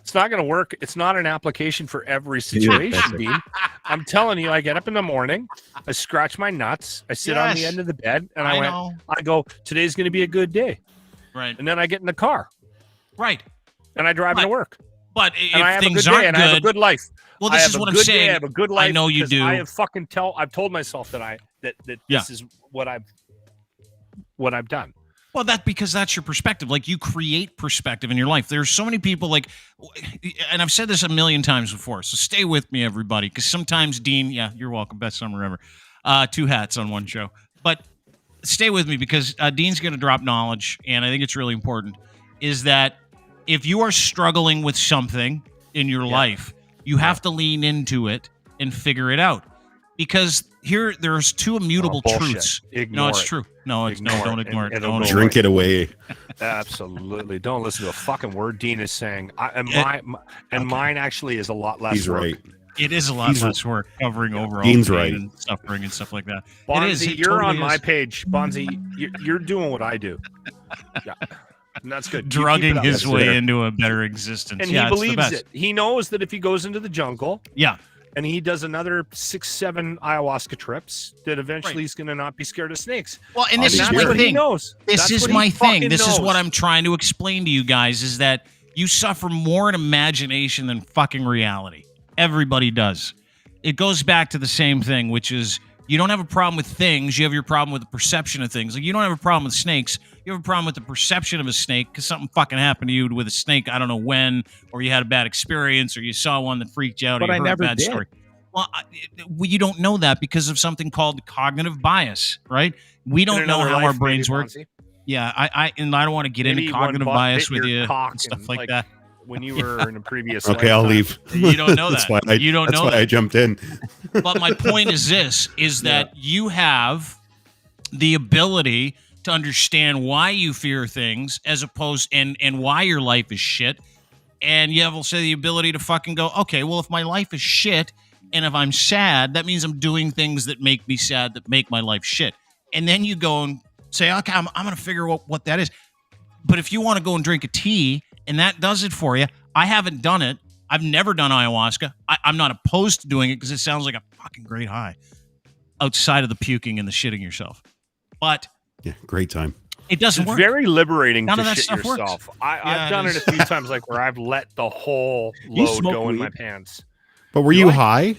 It's not going to work. It's not an application for every situation, Dean. I'm telling you, I get up in the morning, I scratch my nuts, I sit on the Yes. end of the bed, and I I go, today's going to be a good day. Right. And then I get in the car, Right. and I drive into work, But and I if have a things good day, aren't and I have a good, good life. well, I this have is a what I'm good day, saying. I have a good life. I know you because do. I've told myself that that Yeah. this is what I've done. Well, because that's your perspective. Like you create perspective in your life. There's so many people like, and I've said this a million times before. So stay with me, everybody, because sometimes Dean, you're welcome. Best summer ever. 2 hats on one show, but stay with me because Dean's going to drop knowledge, and I think it's really important. Is that if you are struggling with something in your life, you have to lean into it and figure it out. Because there's two immutable truths. Ignore No, it's it. true. No, it's no. Don't ignore it. It'll Don't go Drink it away. Absolutely. Don't listen to a fucking word Dean is saying. Mine actually is a lot less He's work. right. It is a lot He's- less work covering overall Dean's pain right. and suffering and stuff like that. Bonzi, it is. It you're totally on my is. page. Bonzi, you're doing what I do. Yeah. And that's good. You keep Drugging it up. his That's way fair. into a better existence. And Yeah, he it's the believes best. it. He knows that if he goes into the jungle Yeah. and he does another 6-7 ayahuasca trips, that eventually Right. he's going to not be scared of snakes. Well, and this And is that's my what he thing. knows. This That's is what he my thing. fucking This is what knows. I'm trying to explain to you guys is that you suffer more in imagination than fucking reality. Everybody does. It goes back to the same thing, which is you don't have a problem with things. You have your problem with the perception of things. Like you don't have a problem with snakes. You have a problem with the perception of a snake because something fucking happened to you with a snake. I don't know when, or you had a bad experience, or you saw one that freaked you out, or But you I heard never a bad did. story. Well, you don't know that because of something called cognitive bias, right? We In don't know another how our life, brains maybe, work. Bonzi. Yeah, I don't want to get Maybe into one cognitive butt bias bit with your you cock and stuff and, like that. When you were in a previous Okay, I'll lifetime. leave. You don't know That's that. why You don't that's know why that. I jumped in. But my point is this, is that you have the ability to understand why you fear things as opposed and why your life is shit. And you have also the ability to fucking go, okay, well, if my life is shit and if I'm sad, that means I'm doing things that make me sad, that make my life shit. And then you go and say, okay, I'm going to figure out what that is. But if you want to go and drink a tea and that does it for you, I haven't done it. I've never done ayahuasca. I'm not opposed to doing it because it sounds like a fucking great high outside of the puking and the shitting yourself. But Yeah, great time. it doesn't It's work. very liberating None to of that shit stuff works. yourself. Yeah, I've done it it a few times, like where I've let the whole You load smoke go in my weed? pants. But were you What? high?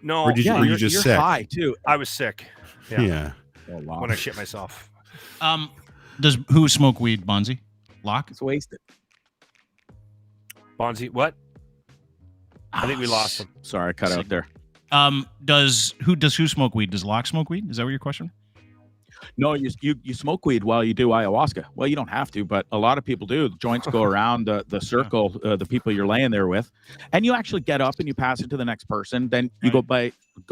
No, Or did you- Yeah, were you you're, just you're sick? high too. I was sick. Yeah, Yeah. Oh, wow. when I shit myself. Does who smoke weed, Bonzi? Locke? It's wasted. Bonzi, what? I think we lost him. Sorry, I cut out there. Does who smoke weed? Does Locke smoke weed? Is that what your question? No, you smoke weed while you do ayahuasca. Well, you don't have to, but a lot of people do. The joints go around the circle, the people you're laying there with, and you actually get up and you pass it to the next person. Then you go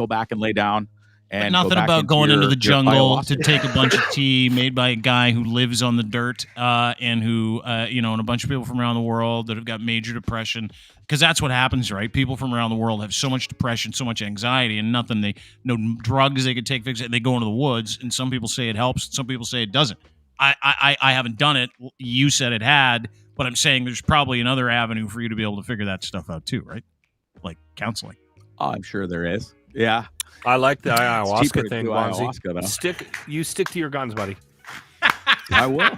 back and lay down. But And nothing go back about going into the your jungle ayahuasca. to take a bunch of tea made by a guy who lives on the dirt and who, and a bunch of people from around the world that have got major depression. Because that's what happens, right? People from around the world have so much depression, so much anxiety, and no drugs they could take fix it. They go into the woods, and some people say it helps, some people say it doesn't. I haven't done it. You said it had, but I'm saying there's probably another avenue for you to be able to figure that stuff out too, right? Like counseling. Oh, I'm sure there is. Yeah. I like the It's cheaper ayahuasca to thing, do Bonzi. ayahuasca, though. You stick to your guns, buddy. I will.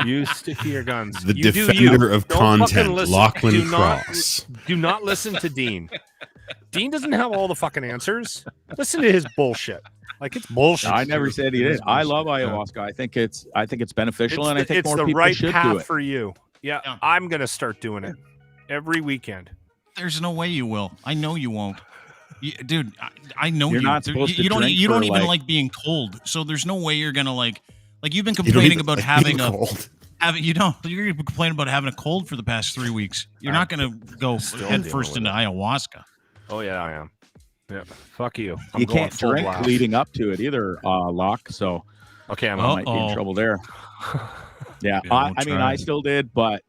You stick to your guns. The You do defender you. of Don't fucking content, listen. Lochlin Do not- Cross. Do not listen to Dean. Dean doesn't have all the fucking answers. Listen to his bullshit. Like it's bullshit. I never said he did. I love ayahuasca. I think it's beneficial, and I think it's more the people right should do path it. for you. Yeah, Yeah. I'm gonna start doing it every weekend. There's no way you will. I know you won't. Dude, I know You're you. not supposed to you don't. drink You don't for, even like- like being cold. So there's no way you're gonna like you've been You don't complaining even about like having being a cold. you're complaining about having a cold for the past 3 weeks. You're not gonna go Still head dealing first with into ayahuasca. Oh yeah, I am. Yeah, fuck you. I'm You going can't full drink blast. leading up to it either, Locke. So Okay, I'm I out. might be in trouble there. Yeah, Yeah, I don't mean, try I it. still did, but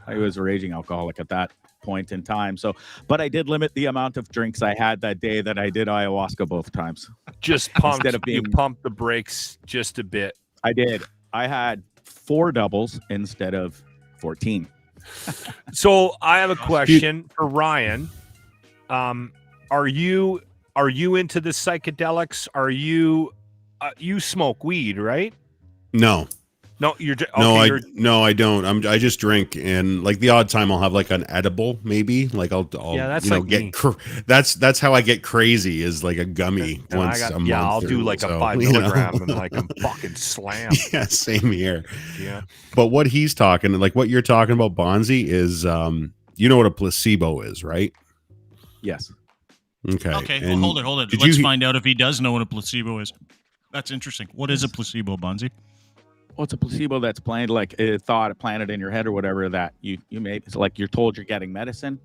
I was a raging alcoholic at that point in time. So, but I did limit the amount of drinks I had that day that I did ayahuasca both times. Just pumped. Instead of You being- pumped the brakes just a bit. I did. I had 4 doubles instead of 14. So I have a question for Ryan. Are you into the psychedelics? Are you you smoke weed, right? No, No, you're okay, no, I don't. I just drink, and like the odd time I'll have like an edible, maybe. Like I'll Yeah, that's you know, like me. that's how I get crazy is like a gummy And once a month. yeah, I'll do or like so, a 5 you know? milligram and like I'm fucking slammed. Yeah, same here. Yeah. But what he's talking, like what you're talking about, Bonzi, is you know what a placebo is, right? Yes. Okay. Okay, well, and hold it. did Let's you- find out if he does know what a placebo is. That's interesting. What is a placebo, Bonzi? Well, it's a placebo that's planted, like planted in your head or whatever that you may. It's like you're told you're getting medicine,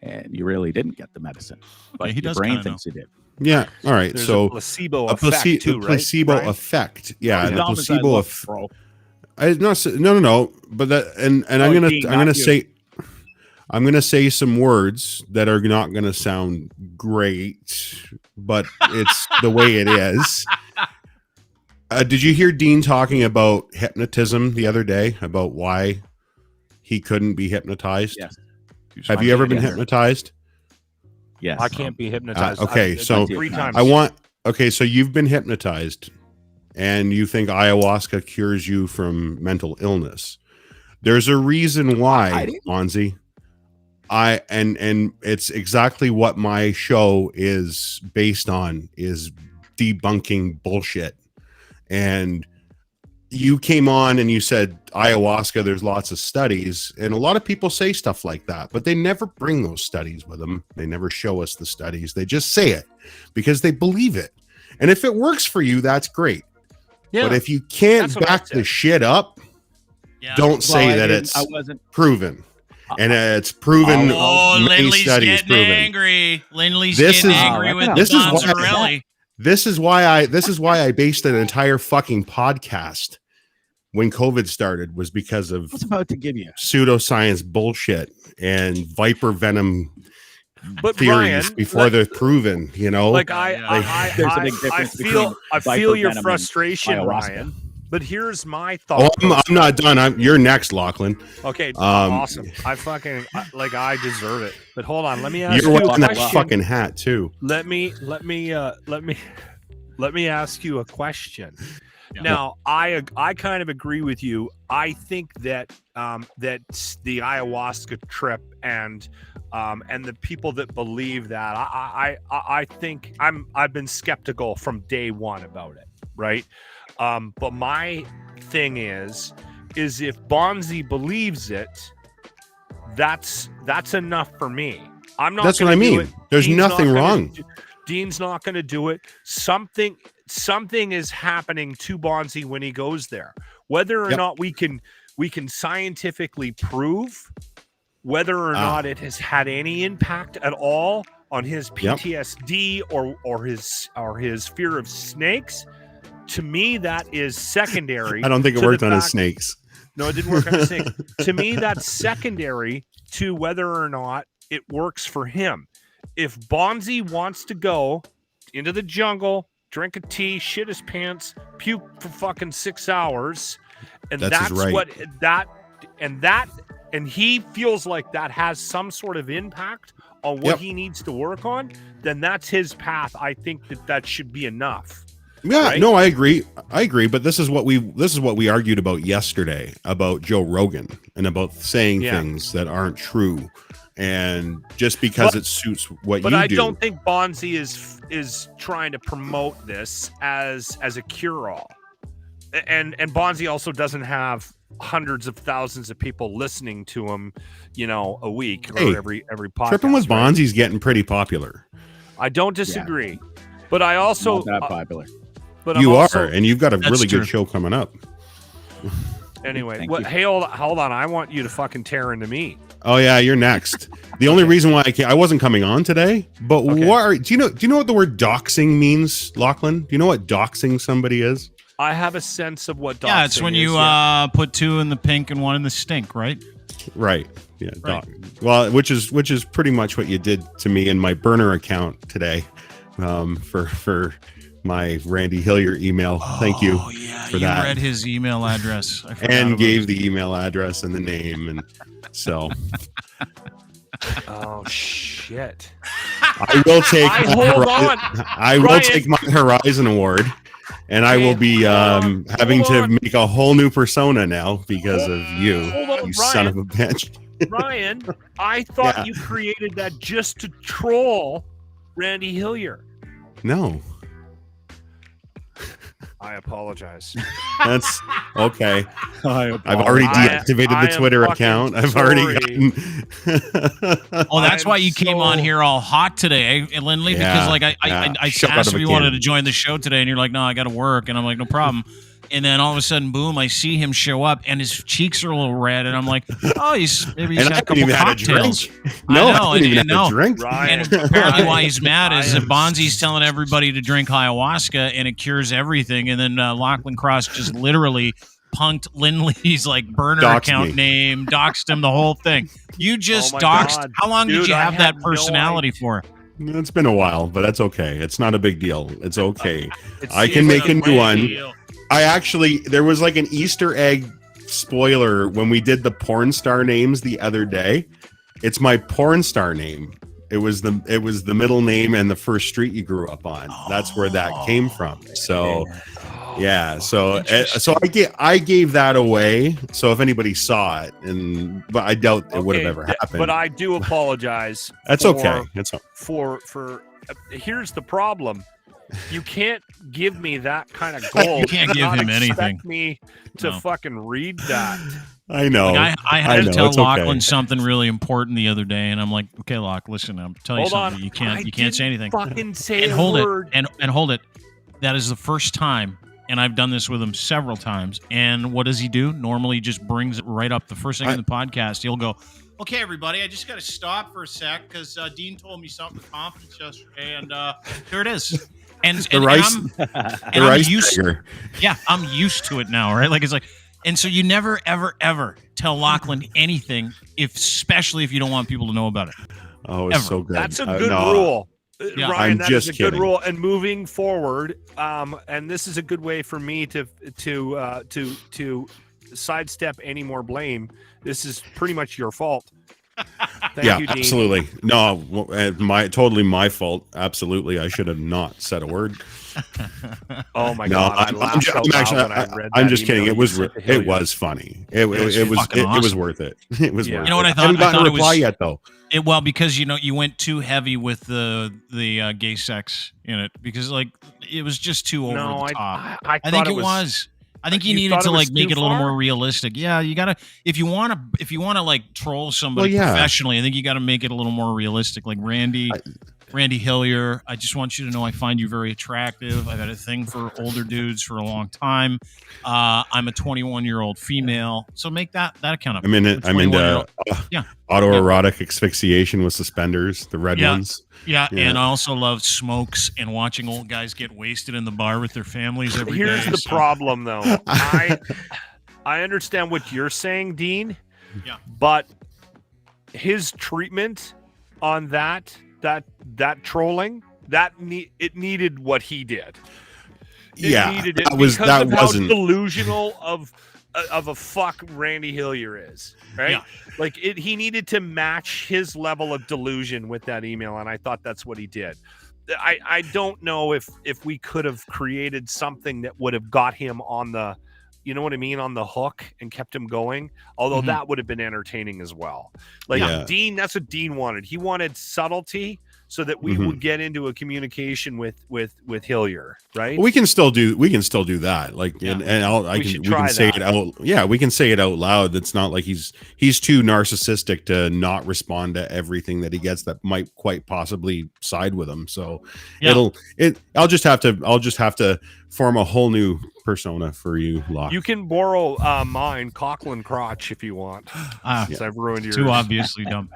and you really didn't get the medicine, but he your does brain kinda thinks you did. Yeah. All right. There's so a placebo a effect too, right? placebo Ryan? effect. Yeah. As And a dumb as I placebo look, effect. bro. No. But that and I'm gonna Dean, I'm gonna not you. say I'm gonna say some words that are not gonna sound great, but it's the way it is. Did you hear Dean talking about hypnotism the other day about why he couldn't be hypnotized? Yes. Have you ever been Yes. hypnotized? Yes. I can't be hypnotized. okay, so 3 times. So you've been hypnotized and you think ayahuasca cures you from mental illness. There's a reason I why, didn't. Bonzi. And it's exactly what my show is based on, is debunking bullshit. And you came on and you said ayahuasca, there's lots of studies, and a lot of people say stuff like that, but they never bring those studies with them. They never show us the studies. They just say it because they believe it. And if it works for you, that's great. Yeah. But if you can't That's what I back the said. shit up, Yeah. don't say that I it's wasn't. proven. And it's proven. Oh, many Lindley's studies getting proven. angry. Lindley's This getting is- angry with this the is why- Bonzarelli. This is why I based an entire fucking podcast when COVID started, was because of I was about to give you. pseudoscience bullshit and viper venom But theories Ryan, before they're proven, you know? like There's a big difference between I Viper feel your Venom and frustration, ayahuasca. Ryan. But here's my oh, thought. I'm not done. You're next, Lochlin. Okay, Um, awesome. I deserve it. But hold on, let me ask You're you a wearing that question. fucking hat too. Let me ask you a question. Yeah. Now, I kind of agree with you. I think that that the ayahuasca trip and the people that believe that, I think I've been skeptical from day one about it, right? But my thing is if Bonzi believes it, that's enough for me. I'm not. That's what gonna I do mean. it. There's Dean's nothing not gonna wrong. Dean's not going to do it. Something is happening to Bonzi when he goes there. Whether or Yep. not we can scientifically prove whether or not it has had any impact at all on his Yep. PTSD or his fear of snakes. To me, that is secondary. I don't think it to the worked on his fact- snakes. No, it didn't work on the snake. To me, that's secondary to whether or not it works for him. If Bonzi wants to go into the jungle, drink a tea, shit his pants, puke for fucking 6 hours, and That's his that's right. what and he feels like that has some sort of impact on what Yep. he needs to work on, then that's his path. I think that should be enough. Yeah, Right? no, I agree. But this is what we argued about yesterday about Joe Rogan and about saying Yeah. things that aren't true, and just because it suits what But you I do. don't think Bonzi is trying to promote this as a cure-all. And Bonzi also doesn't have hundreds of thousands of people listening to him, a week or Hey, every podcast. Tripping with right? Bonzi's getting pretty popular. I don't disagree. But I also Not that popular. but You I'm are, also, and you've got a That's really true. good show coming up. anyway. Thank What, you. hey, hold on. I want you to fucking tear into me. Oh yeah, you're next. The only reason why I wasn't coming on today, but Okay. do you know what the word doxing means, Lochlin? Do you know what doxing somebody is? I have a sense of what. Yeah, it's when you put 2 in the pink and 1 in the stink, right? Right. Yeah. Right. Well, which is pretty much what you did to me in my burner account today, for my Randy Hillier email. Thank you for you that. read his email address. I forgot And about gave it. the email address and the name, and so Oh shit! I will take. Hold on. I will Ryan. take my Horizon Award, and I will be having to make a whole new persona now because of you, Hold on, you son of a bitch. Ryan, I thought Yeah. you created that just to troll Randy Hillier. No, I apologize. that's okay. I've I've already I deactivated the am Twitter fucking account. I've already sorry. gotten. Oh, that's I'm why you came on so- here all hot today, eh, Lindley? Yeah, Because like I yeah. Shot out asked of if a you wanted cannon. to join the show today, and you're like, no, I got to work, and I'm like, no problem. And then all of a sudden, boom! I see him show up, and his cheeks are a little red, and I'm like, "Oh, maybe he's And I had a haven't couple even had a cocktails." drink. No, I know, I haven't and- even and had no. a drink. Ryan, And apparently, why he's mad is I that am Bonzi's telling everybody to drink ayahuasca, and it cures everything. And then Lachlan Cross just literally punked Lindley's like burner Doxed account me. name, doxed him, the whole thing. You just Oh my doxed. God. How long did Dude, you I have had that no personality idea. for? It's been a while, but that's okay. It's not a big deal. It's okay. It I seems can like make a new one. I actually, there was like an Easter egg spoiler when we did the porn star names the other day. It's my porn star name. It was the middle name and the first street you grew up on. That's where that came from. So yeah, so I gave that away. So if anybody saw it, but I doubt it would have ever happened. But I do apologize. That's for- okay. It's For here's the problem. You can't give me that kind of gold. You can't give Not him expect anything. me to No. fucking read that. I know. Like I I had to know, tell it's okay. Lachlan something really important the other day, and I'm like, "Okay, Loch, listen, I'm telling you Hold something. on. You can't I say anything." didn't Fucking say And a hold word. it, and hold it. That is the first time, and I've done this with him several times. And what does he do? Normally, he just brings it right up the first thing in the podcast. He'll go, "Okay, everybody, I just got to stop for a sec because Dean told me something in confidence yesterday, and here it is." And The rice- I'm rice used. bagger. Yeah, I'm used to it now, right? Like it's like, and so you never, ever, ever tell Lachlan anything, especially if you don't want people to know about it. Oh, it's Ever. so good. That's a No, good rule. Yeah. Ryan, I'm that just is a good kidding. rule. And moving forward, and this is a good way for me to sidestep any more blame. This is pretty much your fault. Thank yeah, you, Dean. absolutely. No, totally my fault. Absolutely, I should have not said a word. Oh my No, God! I I'm laughed ju- out I'm loud actually, when I read I'm that just kidding. email It was you sent to Hillier. it was funny. It was fucking it was awesome. worth it. It was Yeah. worth You know what it. I thought? haven't I gotten thought a it was- reply yet though. Well, because you went too heavy with the gay sex in it, because like it was just too over No, the top. I I thought think it was. I think you You needed thought to it was like make too it a little far? more realistic. Yeah, you gotta if you wanna like troll somebody Well, yeah. professionally, I think you gotta make it a little more realistic. Like Randy Hillier, I just want you to know I find you very attractive. I've had a thing for older dudes for a long time. I'm a 21-year-old female, so make that account up. I'm in it. I'm into 21-year-old Yeah. autoerotic asphyxiation with suspenders, the red Yeah. ones. Yeah, Yeah. and I also love smokes and watching old guys get wasted in the bar with their families every day. Here's the so- problem, though. I understand what you're saying, Dean. Yeah. But his treatment on that trolling it needed what he did. It Yeah, needed it that was because that of how wasn't. delusional of a fuck Randy Hillier is, right? Yeah. Like he needed to match his level of delusion with that email, and I thought that's what he did. I don't know if we could have created something that would have got him on the, you know what I mean, on the hook and kept him going. Although Mhm. that would have been entertaining as well. Like Yeah. Dean, that's what Dean wanted. He wanted subtlety so that we Mhm. would get into a communication with Hillier, right? We can still do that. Like, Yeah. and We we should can try say that. it out. Yeah, we can say it out loud. It's not like he's too narcissistic to not respond to everything that he gets that might quite possibly side with him. So Yeah. I'll just have to form a whole new persona for you, Locke. You can borrow mine, Lochlin crotch, if you want. Since I've ruined yours. Too obviously dumb,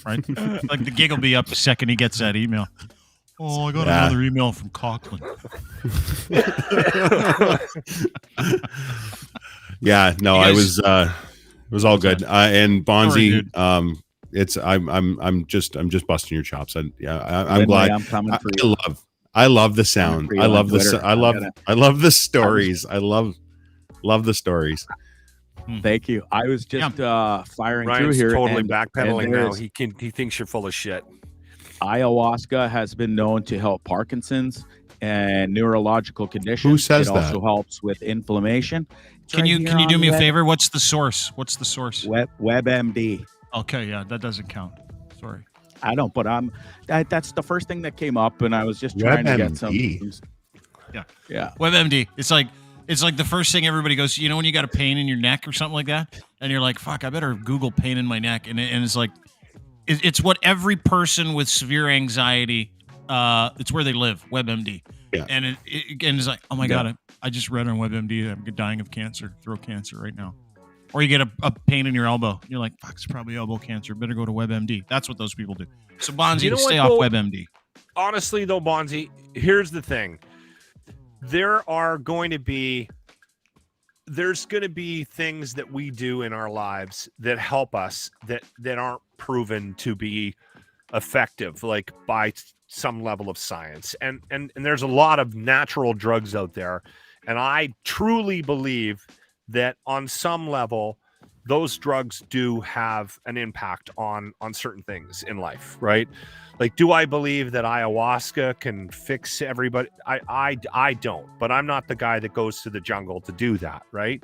right? Like the gig will be up the second he gets that email. Oh, I got another email from Lochlin. Yeah, no, You I guys- was it was all good. And Bonzi, Sorry, I'm just busting your chops. I'm Lindley, glad. I'm coming for you. I love the sound. for you I on love the Twitter. I love the stories. I love the stories. Thank you. I was just firing Ryan's through here. totally and backpedaling now. there's- He thinks you're full of shit. Ayahuasca has been known to help Parkinson's and neurological conditions. Who says it that? also helps with inflammation. It's Can right you here can you on do me a Web- favor? What's the source? What's the source? WebMD. Okay, yeah, that doesn't count. Sorry. I don't, but that's the first thing that came up, and I was just trying to get some. WebMD. Yeah. WebMD. It's like the first thing everybody goes, you know, when you got a pain in your neck or something like that, and you're like, fuck, I better Google pain in my neck, and it's like, it's what every person with severe anxiety, it's where they live. WebMD. Yeah. And it's like, oh my god, I just read on WebMD that I'm dying of cancer, throat cancer right now. Or you get a pain in your elbow. You're like, fuck, it's probably elbow cancer. Better go to WebMD. That's what those people do. So Bonzi, You know stay what, off though? WebMD. Honestly, though, Bonzi, here's the thing. There's going to be things that we do in our lives that help us that aren't proven to be effective, like by some level of science. And there's a lot of natural drugs out there. And I truly believe that on some level, those drugs do have an impact on certain things in life, right? Like, do I believe that ayahuasca can fix everybody? I don't, but I'm not the guy that goes to the jungle to do that, right?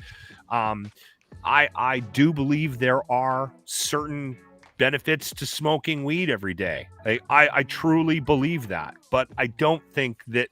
I do believe there are certain benefits to smoking weed every day. I truly believe that, but I don't think that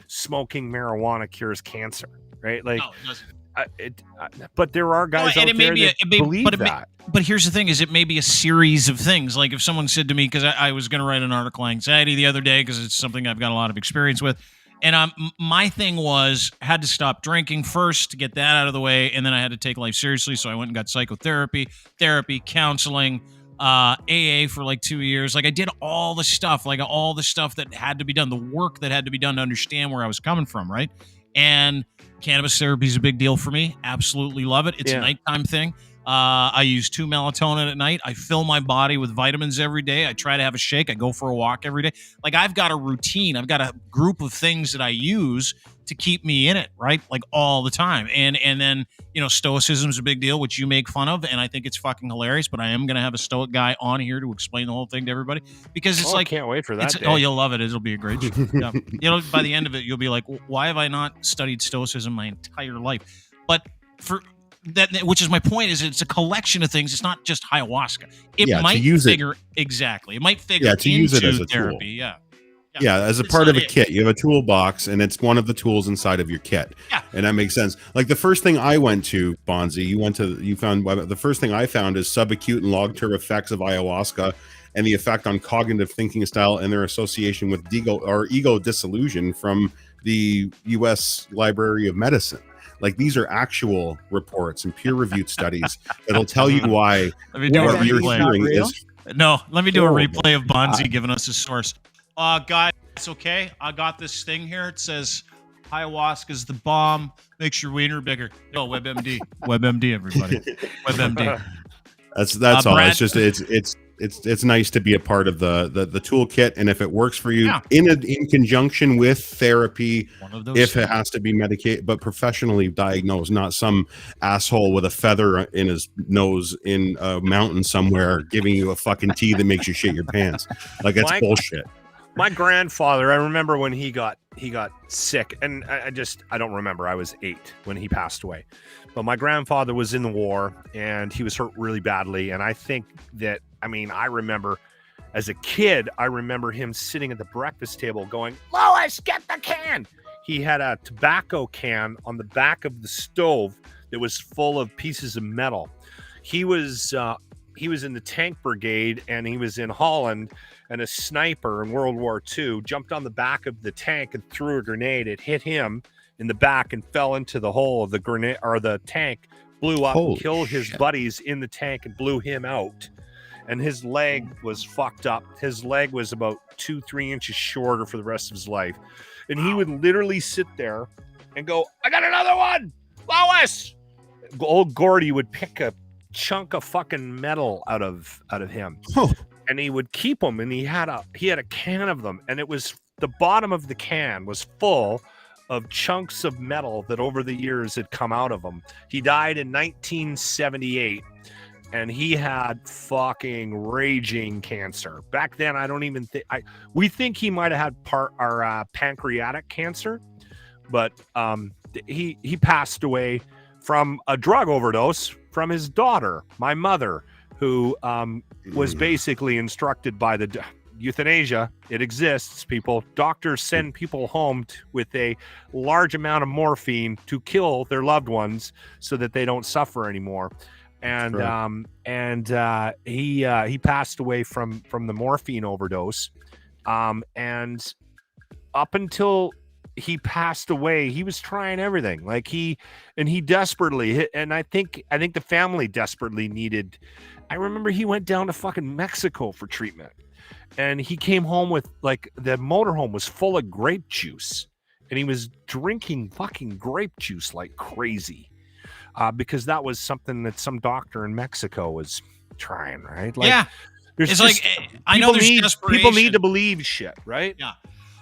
smoking marijuana cures cancer, right? Like, No, it doesn't. but there are guys No, out and it may there be that a- it may- believe but it may- that. But here's the thing: is it may be a series of things. Like if someone said to me, because I was going to write an article on anxiety the other day, because it's something I've got a lot of experience with, and my thing was had to stop drinking first to get that out of the way, and then I had to take life seriously, so I went and got psychotherapy, therapy, counseling, AA for like 2 years. Like I did all the stuff, that had to be done, the work that had to be done to understand where I was coming from, right? And cannabis therapy is a big deal for me. Absolutely love it. It's a nighttime thing. I use 2 melatonin at night. I fill my body with vitamins every day. I try to have a shake. I go for a walk every day. Like I've got a routine. I've got a group of things that I use to keep me in it, right? Like all the time. And then, you know, stoicism is a big deal, which you make fun of, and I think it's fucking hilarious, but I am going to have a stoic guy on here to explain the whole thing to everybody because it's I like, can't wait for that. oh, you'll love it. It'll be a great show. Yeah. You know, by the end of it, you'll be like, why have I not studied stoicism my entire life? But for that, which is my point, is it's a collection of things. It's not just ayahuasca. It Yeah, to might use it- figure exactly. It might figure to use it as into a tool. therapy. Yeah. Yeah, as a It's part not of a it. kit. You have a toolbox, and it's one of the tools inside of your kit. Yeah. And that makes sense. Like the first thing I went to, Bonzi, you found the first thing I found is subacute and long-term effects of ayahuasca and the effect on cognitive thinking style and their association with ego dissolution from the U.S. Library of Medicine. Like these are actual reports and peer-reviewed studies that'll tell you why Let me do a what you're replay. hearing real? is No, let me do a Oh, replay of Bonzi giving us his source. Guys, it's okay. I got this thing here. It says ayahuasca's the bomb. Makes your wiener bigger. No, WebMD. WebMD, everybody. WebMD. That's all. Brad- It's just it's nice to be a part of the toolkit, and if it works for you, Yeah. in conjunction with therapy, One of those. if it has to be medicated, but professionally diagnosed, not some asshole with a feather in his nose in a mountain somewhere giving you a fucking tea that makes you shit your pants. Like it's Mike- bullshit. My grandfather, I remember when he got sick, and I don't remember. I was 8 when he passed away. But my grandfather was in the war, and he was hurt really badly. And I think that, I remember as a kid, I remember him sitting at the breakfast table going, "Lois, get the can." He had a tobacco can on the back of the stove that was full of pieces of metal. He was in the tank brigade, and he was in Holland, and a sniper in World War II jumped on the back of the tank and threw a grenade. It hit him. in the back and fell into the hole of the grenade or the tank, blew up, Holy killed his shit. buddies in the tank and blew him out. And his leg was fucked up. His leg was about 2-3 inches shorter for the rest of his life. And he would literally sit there and go, I got another one, Lois. Old Gordy would pick a chunk of fucking metal out of him. Oh. And he would keep them, and he had a can of them, and it was the bottom of the can was full of chunks of metal that over the years had come out of him. He died in 1978, and he had fucking raging cancer. Back then, I don't even think we think he might have had pancreatic cancer, but he passed away from a drug overdose from his daughter, my mother, who was basically instructed by the euthanasia. It exists, people. Doctors send people home with a large amount of morphine to kill their loved ones so that they don't suffer anymore. And he passed away from the morphine overdose. And up until he passed away, he was trying everything. Like he desperately, and I think the family desperately needed. I remember he went down to fucking Mexico for treatment, and he came home with, like, the motorhome was full of grape juice, and he was drinking fucking grape juice like crazy, because that was something that some doctor in Mexico was trying, right? Like, yeah, there's it's just, like I know there's desperation. People need to believe shit, right? Yeah.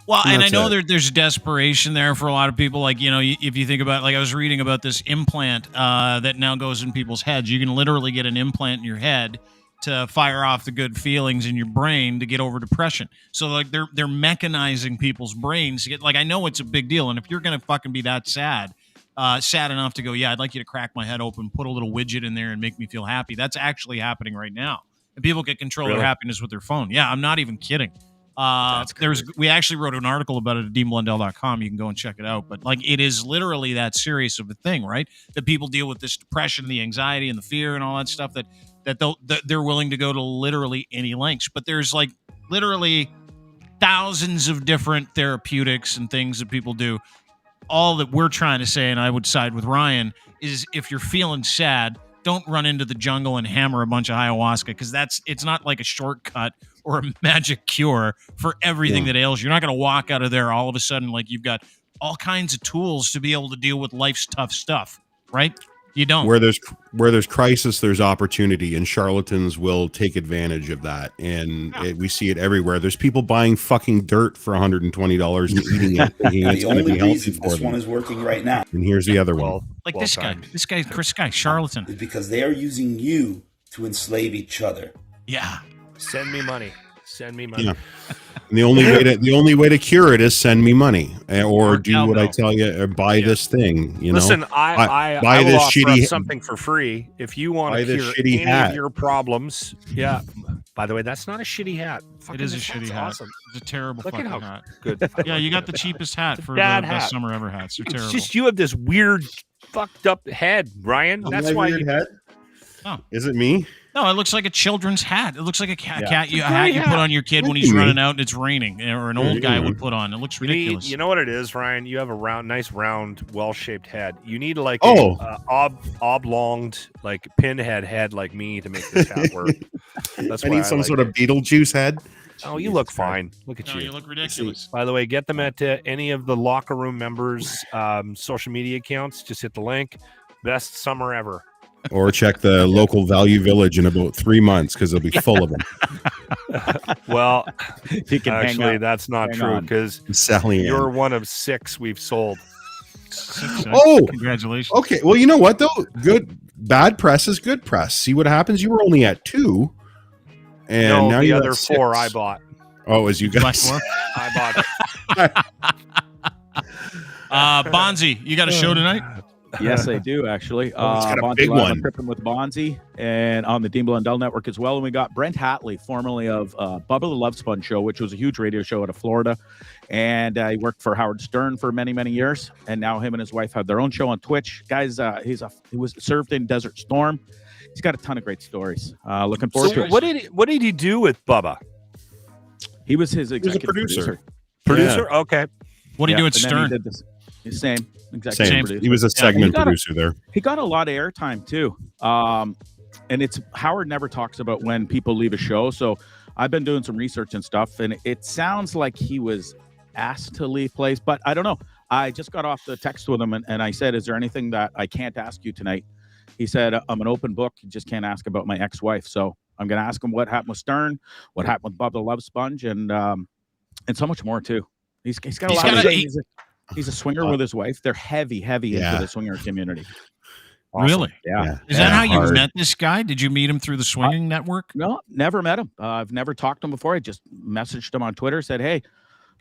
Well, and I That's know it. there's desperation there for a lot of people. Like, you know, if you think about, like, I was reading about this implant that now goes in people's heads. You can literally get an implant in your head to fire off the good feelings in your brain to get over depression. So, like, they're mechanizing people's brains to get, like, I know it's a big deal. And if you're going to fucking be that sad enough to go, yeah, I'd like you to crack my head open, put a little widget in there and make me feel happy. That's actually happening right now. And people get control of their happiness with their phone. Yeah, I'm not even kidding. We actually wrote an article about it at deanblundell.com. You can go and check it out. But, like, it is literally that serious of a thing, right? That people deal with this depression, the anxiety, and the fear, and all that stuff. That they're willing to go to literally any lengths. But there's, like, literally thousands of different therapeutics and things that people do. All that we're trying to say, and I would side with Ryan, is if you're feeling sad, don't run into the jungle and hammer a bunch of ayahuasca, because it's not like a shortcut or a magic cure for everything that ails you. You're not going to walk out of there all of a sudden like you've got all kinds of tools to be able to deal with life's tough stuff, right? You don't. Where there's crisis, there's opportunity, and charlatans will take advantage of that. And we see it everywhere. There's people buying fucking dirt for $120 and eating it. Thinking it's The going to be only healthy reason for this them. one is working right now And here's the other one. Like well this timed. guy, Chris Guy, charlatan. is because they are using you to enslave each other. Yeah. Send me money. Yeah. And the only way to cure it is send me money, or do what I tell you, or buy this thing. You Listen, know, I buy will this offer shitty up something for free if you want buy to this cure shitty any hat. of your problems. Yeah. By the way, that's not a shitty hat. It is a Fucking shitty hat's hat. awesome. It's a terrible Look at fucking how hat. good. Yeah, you got the cheapest hat for the dad best hat. summer ever hats. They're It's terrible. just you have this weird, fucked up head, Ryan. That's why. Is it me? No, it looks like a children's hat. It looks like a hat It's a a hat great you hat. put on your kid when Look he's at me. running out and it's raining, or an old guy would put on. It looks You need, ridiculous. you know what it is, Ryan? You have a nice round, well-shaped head. You need like oblonged, like pinhead head like me to make this hat work. That's I why need some like sort of Beetlejuice head. Oh, you look fine. Look at No, you. you look ridiculous. By the way, get them at any of the locker room members' social media accounts. Just hit the link. Best summer ever. Or check the local Value Village in about 3 months because they'll be full of them. Well, You can hang actually, on. that's not Hang true on. because Sally Ann. you're one of 6 we've sold. Oh! Congratulations. Okay, well, you know what though? Bad press is good press. See what happens? You were only at 2, and No, now the you're other at 4 6. I bought. Oh, as you Buy guys. more? I bought it. Bonzi, you got a show tonight? Yes, I do actually. Oh, it's got a Bonzi big Live, one. I'm tripping with Bonzi, and on the Dean Blundell Network as well. And we got Brent Hatley, formerly of Bubba the Love Sponge Show, which was a huge radio show out of Florida, and he worked for Howard Stern for many, many years. And now him and his wife have their own show on Twitch. Guys, he was served in Desert Storm. He's got a ton of great stories. Looking forward to So it. what did he do with Bubba? He was his a executive producer. producer. Producer? Okay. What do you do at and then he Stern? did this. Same. Executive Same. producer. He was a segment producer there. He got a lot of airtime too. And it's Howard never talks about when people leave a show. So I've been doing some research and stuff, and it sounds like he was asked to leave place, but I don't know. I just got off the text with him, and I said, is there anything that I can't ask you tonight? He said, I'm an open book. You just can't ask about my ex-wife. So I'm going to ask him what happened with Stern, what happened with Bob the Love Sponge, and so much more too. He's got a lot of things. He's a swinger with his wife. They're heavy into the swinger community. Awesome. Really? Yeah. Is that how you met this guy? Did you meet him through the swinging network? No, never met him. I've never talked to him before. I just messaged him on Twitter, said, hey,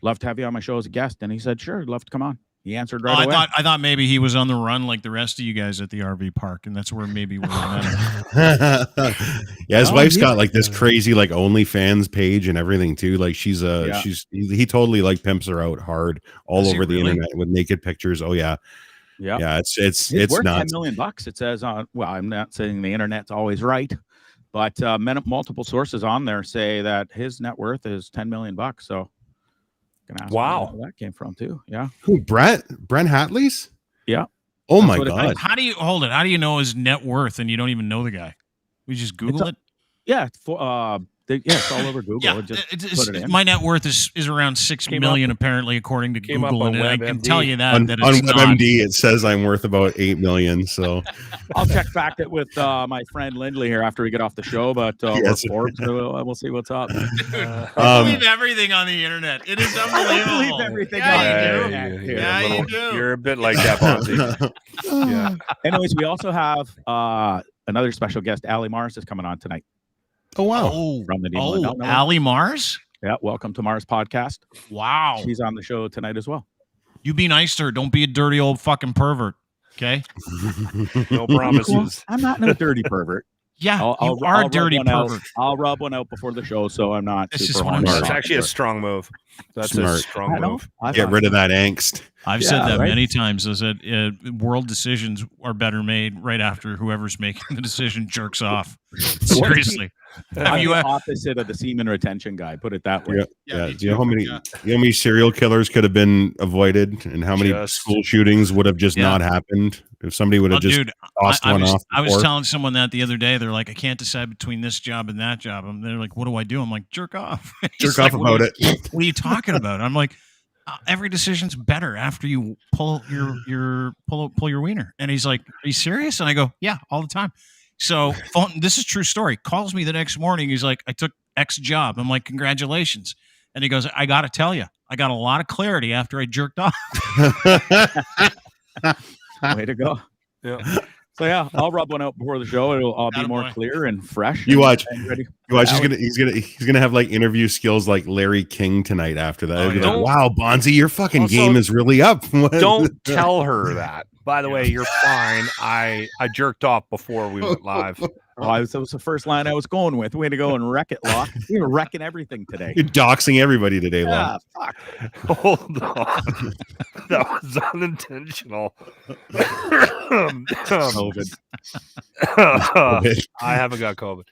love to have you on my show as a guest. And he said, sure, love to come on. He answered right away. I thought maybe he was on the run like the rest of you guys at the RV park, and that's where maybe we met him. Yeah, his wife's got like this crazy like OnlyFans page and everything too. Like he totally like pimps her out hard all over the internet with naked pictures. Oh yeah. Yeah, it's worth nuts. $10 million. It says on. Well, I'm not saying the internet's always right, but multiple sources on there say that his net worth is $10 million. So, gonna ask where that came from too. Yeah. Who? Brent Hatley's? Yeah. Oh my God. How do you know his net worth and you don't even know the guy? We just Google it. Yeah. It's all over Google. Yeah, put it in. My net worth is around $6 million, apparently, according to Google. And I can tell you that on it's WebMD, it says I'm worth about $8 million. So I'll check back it with my friend Lindley here after we get off the show. But Forbes, we'll see what's up. I believe everything on the internet. It is unbelievable. I believe everything. You do. You're a bit like that, Bonzi. Yeah. Anyways, we also have another special guest. Ali Mars is coming on tonight. Oh wow! From the Ali Mars. Yeah, welcome to Mars podcast. Wow, she's on the show tonight as well. You be nice to her. Don't be a dirty old fucking pervert. Okay. No promises. I'm not no dirty pervert. Yeah, you are a dirty pervert. I'll rub one out before the show, so I'm not. That's actually a strong move. That's a strong move. Get rid of that angst. I've said that many times. Is that world decisions are better made right after whoever's making the decision jerks off. Seriously. I'm the opposite of the semen retention guy. Put it that way. Yeah. Do you know how many serial killers could have been avoided, and how many school shootings would have just not happened if somebody would have tossed one off? I was telling someone that the other day. They're like, I can't decide between this job and that job. And they're like, what do I do? I'm like, jerk off. Jerk off about it. What are you talking about? I'm like, every decision's better after you pull your wiener. And he's like, are you serious? And I go, yeah, all the time. So this is true story. Calls me the next morning. He's like, I took X job. I'm like, congratulations. And he goes, I got to tell you, I got a lot of clarity after I jerked off. Way to go. Yeah. So yeah, I'll rub one out before the show. It'll all be more clear and fresh. You watch. He's gonna have like interview skills like Larry King tonight. After that, like, wow, Bonzi, your fucking game is really up. Don't tell her that. By the way, you're fine. I jerked off before we went live. That was the first line I was going with. Way to go and wreck it, Locke. You're wrecking everything today. You're doxing everybody today, Locke. Fuck. Hold on. That was unintentional. COVID. I haven't got COVID.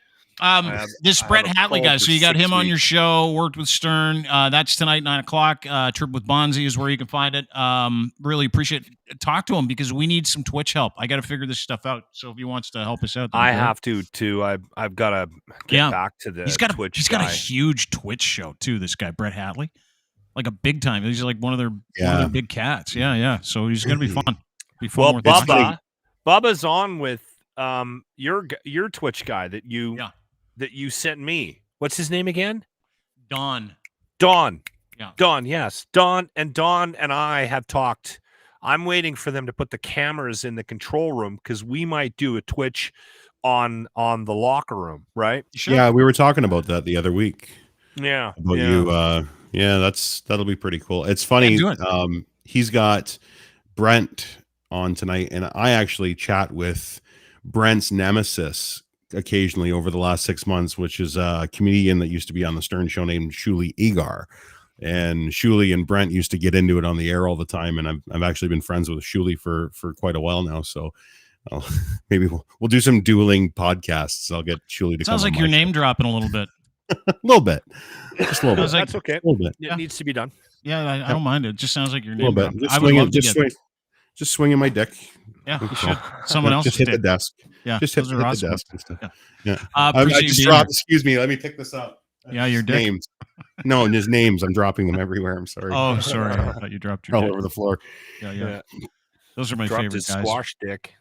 This Brett Hatley guy. So you got him on your show, worked with Stern. That's tonight, 9:00. Trip with Bonzi is where you can find it. Really appreciate it. Talk to him because we need some Twitch help. I got to figure this stuff out. So if he wants to help us out, I have to too. I've got to get back to the Twitch. He's got a huge Twitch show too. This guy, Brett Hatley, like a big time. He's like one of their big cats. Yeah. So he's gonna be fun. Well, Bubba's on with your Twitch guy that you sent me. What's his name again? Don. Yeah. Don, yes. Don and I have talked. I'm waiting for them to put the cameras in the control room because we might do a Twitch on the locker room, right? Sure. Yeah, we were talking about that the other week. Yeah. About you. That'll be pretty cool. It's funny. He's got Brent on tonight, and I actually chat with Brent's nemesis occasionally over the last 6 months, which is a comedian that used to be on the Stern Show named Shuli Egar. And Shuli and Brent used to get into it on the air all the time, and I've actually been friends with Shuli for quite a while now. So maybe we'll do some dueling podcasts. I'll get Shuli to. Sounds like you're name dropping a little bit. A little bit. Just a little was bit. like- That's okay. A little bit. It Yeah. needs to be done. Yeah, I don't mind it. It just sounds like you're A little name bit. dropping. Just I would swinging. love to get Just swinging my dick. Yeah, you That's should. all. Someone Yeah, else just hit the did. desk. Yeah, Just hit those are the awesome. desk and stuff. Yeah. Yeah. I I appreciate just you being dropped. here. Excuse me. Let me pick this up. Yeah, your dick. names. No, and his names. I'm dropping them everywhere. I'm sorry. Oh, sorry. I thought you dropped your all dick. over the floor. Yeah. Those are my Dropped favorite his guys. squash dick.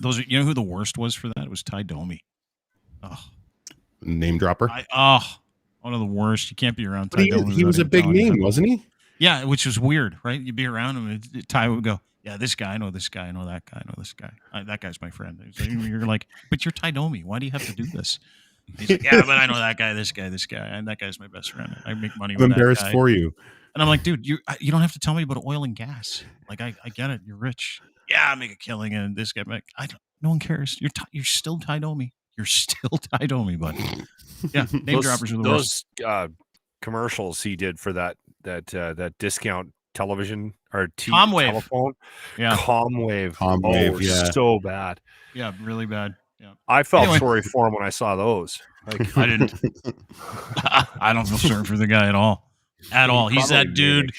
Those are, you know who the worst was for that? It was Ty Domi. Oh, Name dropper. one of the worst. You can't be around But Ty he, Domi. he was without a big telling you. name, wasn't he? Yeah, which was weird, right? You'd be around him, and Ty would go, "Yeah, this guy, I know this guy, I know that guy, I know this guy. That guy's my friend." You're like, "But you're Ty Domi. Why do you have to do this?" He's like, "Yeah, but I know that guy, this guy, and that guy's my best friend. I make money I'm with that embarrassed guy." for you. And I'm like, "Dude, you don't have to tell me about oil and gas. Like, I get it. You're rich. Yeah, I make a killing, and this guy, no one cares. You're still Ty Domi. You're still Ty Domi, bud." Yeah, name droppers are the worst. Those commercials he did for that discount television or Comwave. telephone. Yeah, Comwave. Comwave, Oh, it was yeah. so bad. yeah, really bad. Yeah, I felt Anyway. sorry for him when I saw those. Like, I didn't. I don't feel sorry for the guy at all. At all. He's that dude.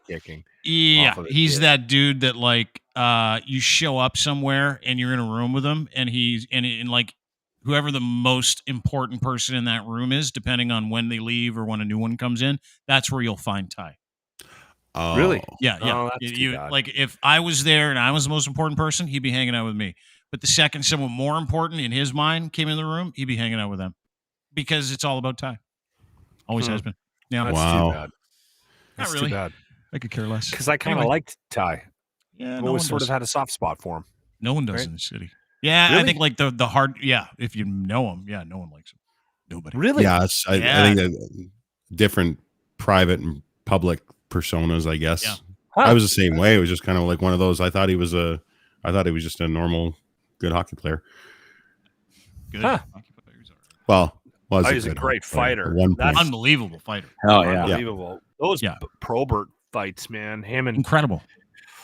Kicking. Yeah, off of it, he's yeah. that dude that like you show up somewhere and you're in a room with him, and he's and like whoever the most important person in that room is, depending on when they leave or when a new one comes in, that's where you'll find Ty. Oh. Really? Yeah, yeah. Oh, that's too bad. Like if I was there and I was the most important person, he'd be hanging out with me. But the second someone more important in his mind came in the room, he'd be hanging out with them because it's all about Ty. Always has been. Yeah, That's Wow. too bad. That's really. too bad. I could care less. Because I kind of Anyway. liked Ty. Yeah, I've no always one sort does. of had a soft spot for him. No one does right? in the city. Yeah, I Really? think like the hard. Yeah, if you know him, yeah, no one likes him. Nobody. Really? Yeah, I Yeah. think that different private and public personas, I guess. Yeah. Huh. I was the same way. It was just kind of like one of those. I thought he was just a normal, good hockey player. Good. Huh. Hockey players are Well, was Oh, he's a good great hockey player fighter. at one That's point. unbelievable fighter. Hell yeah. Unbelievable. Those Yeah. Probert fights, man. Him and Incredible.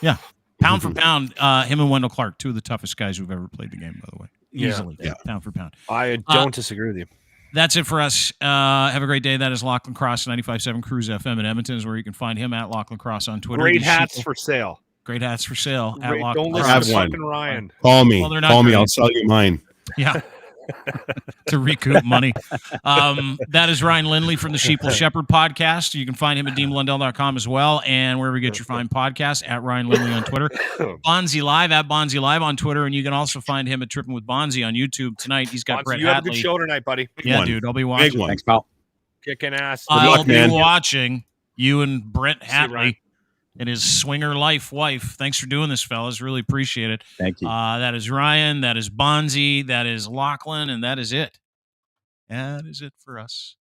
Yeah. Pound for pound, him and Wendell Clark, two of the toughest guys who've ever played the game, by the way. Yeah. Easily. Yeah. Pound for pound. I don't disagree with you. That's it for us. Have a great day. That is Lochlin Cross, 95.7 Cruise FM in Edmonton is where you can find him at Lochlin Cross on Twitter. Great These hats sheeple- for sale. Great hats for sale at Great, Lochlin don't Cross. listen Have to one. fucking Ryan. Call me. Well, they're not Call me. great. I'll sell you mine. Yeah. To recoup money. That is Ryan Lindley from the Sheeple Shepherd podcast. You can find him at deanblundell.com as well, and wherever you get your fine podcasts, at Ryan Lindley on Twitter. Bonzi Live at Bonzi Live on Twitter, and you can also find him at Tripping with Bonzi on YouTube tonight. He's got Bonzi, Brett you have a Hatley. good show tonight, buddy. Yeah, one. dude, I'll be Big watching. one. Thanks, pal. Kicking ass. I'll luck, be man. watching you and Brett See you, Ryan. Hatley and his swinger life wife. Thanks for doing this, fellas. Really appreciate it. Thank you. That is Ryan. That is Bonzi. That is Lochlin. And that is it. That is it for us.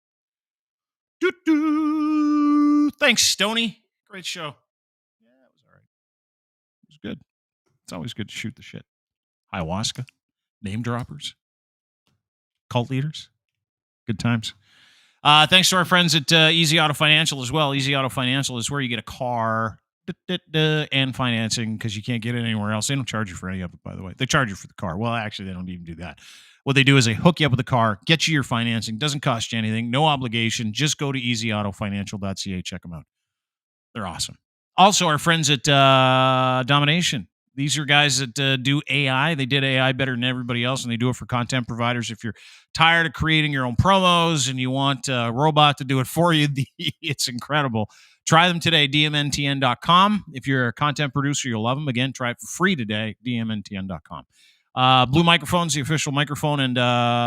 Doo-doo. Thanks, Stoney. Great show. Yeah, it was all right. It was good. It's always good to shoot the shit. Ayahuasca, name droppers, cult leaders. Good times. Thanks to our friends at Easy Auto Financial as well. Easy Auto Financial is where you get a car and financing because you can't get it anywhere else. They don't charge you for any of it, by the way. They charge you for the car. Well, actually, they don't even do that. What they do is they hook you up with the car, get you your financing. Doesn't cost you anything. No obligation. Just go to easyautofinancial.ca. Check them out. They're awesome. Also, our friends at Domination. These are guys that do AI. They did AI better than everybody else, and they do it for content providers. If you're tired of creating your own promos and you want a robot to do it for you, it's incredible. Try them today, dmntn.com. If you're a content producer, you'll love them. Again, try it for free today, dmntn.com. Blue Microphones, the official microphone and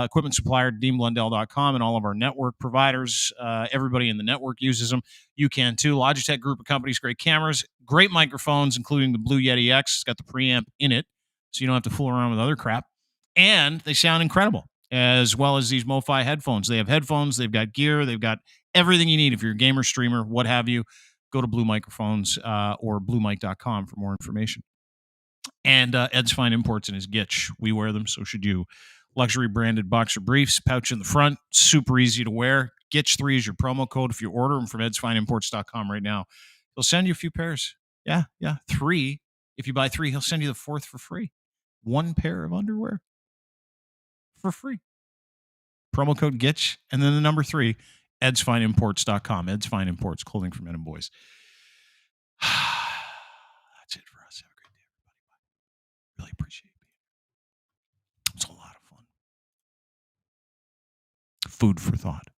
equipment supplier, deanblundell.com, and all of our network providers. Everybody in the network uses them. You can too. Logitech group of companies, great cameras, great microphones, including the Blue Yeti X. It's got the preamp in it, so you don't have to fool around with other crap. And they sound incredible, as well as these MoFi headphones. They have headphones, they've got gear, they've got everything you need. If you're a gamer, streamer, what have you, go to Blue Microphones or bluemic.com for more information. And Ed's Fine Imports in his Gitch. We wear them, so should you. Luxury branded boxer briefs, pouch in the front, super easy to wear. Gitch3 is your promo code if you order them from edsfineimports.com right now. He'll send you a few pairs. Yeah, 3. If you buy 3, he'll send you the 4th for free. 1 pair of underwear for free. Promo code GITCH, and then the number 3, edsfineimports.com. Ed's Fine Imports, clothing for men and boys. That's it for us. Have a great day, everybody. Really appreciate it. It's a lot of fun. Food for thought.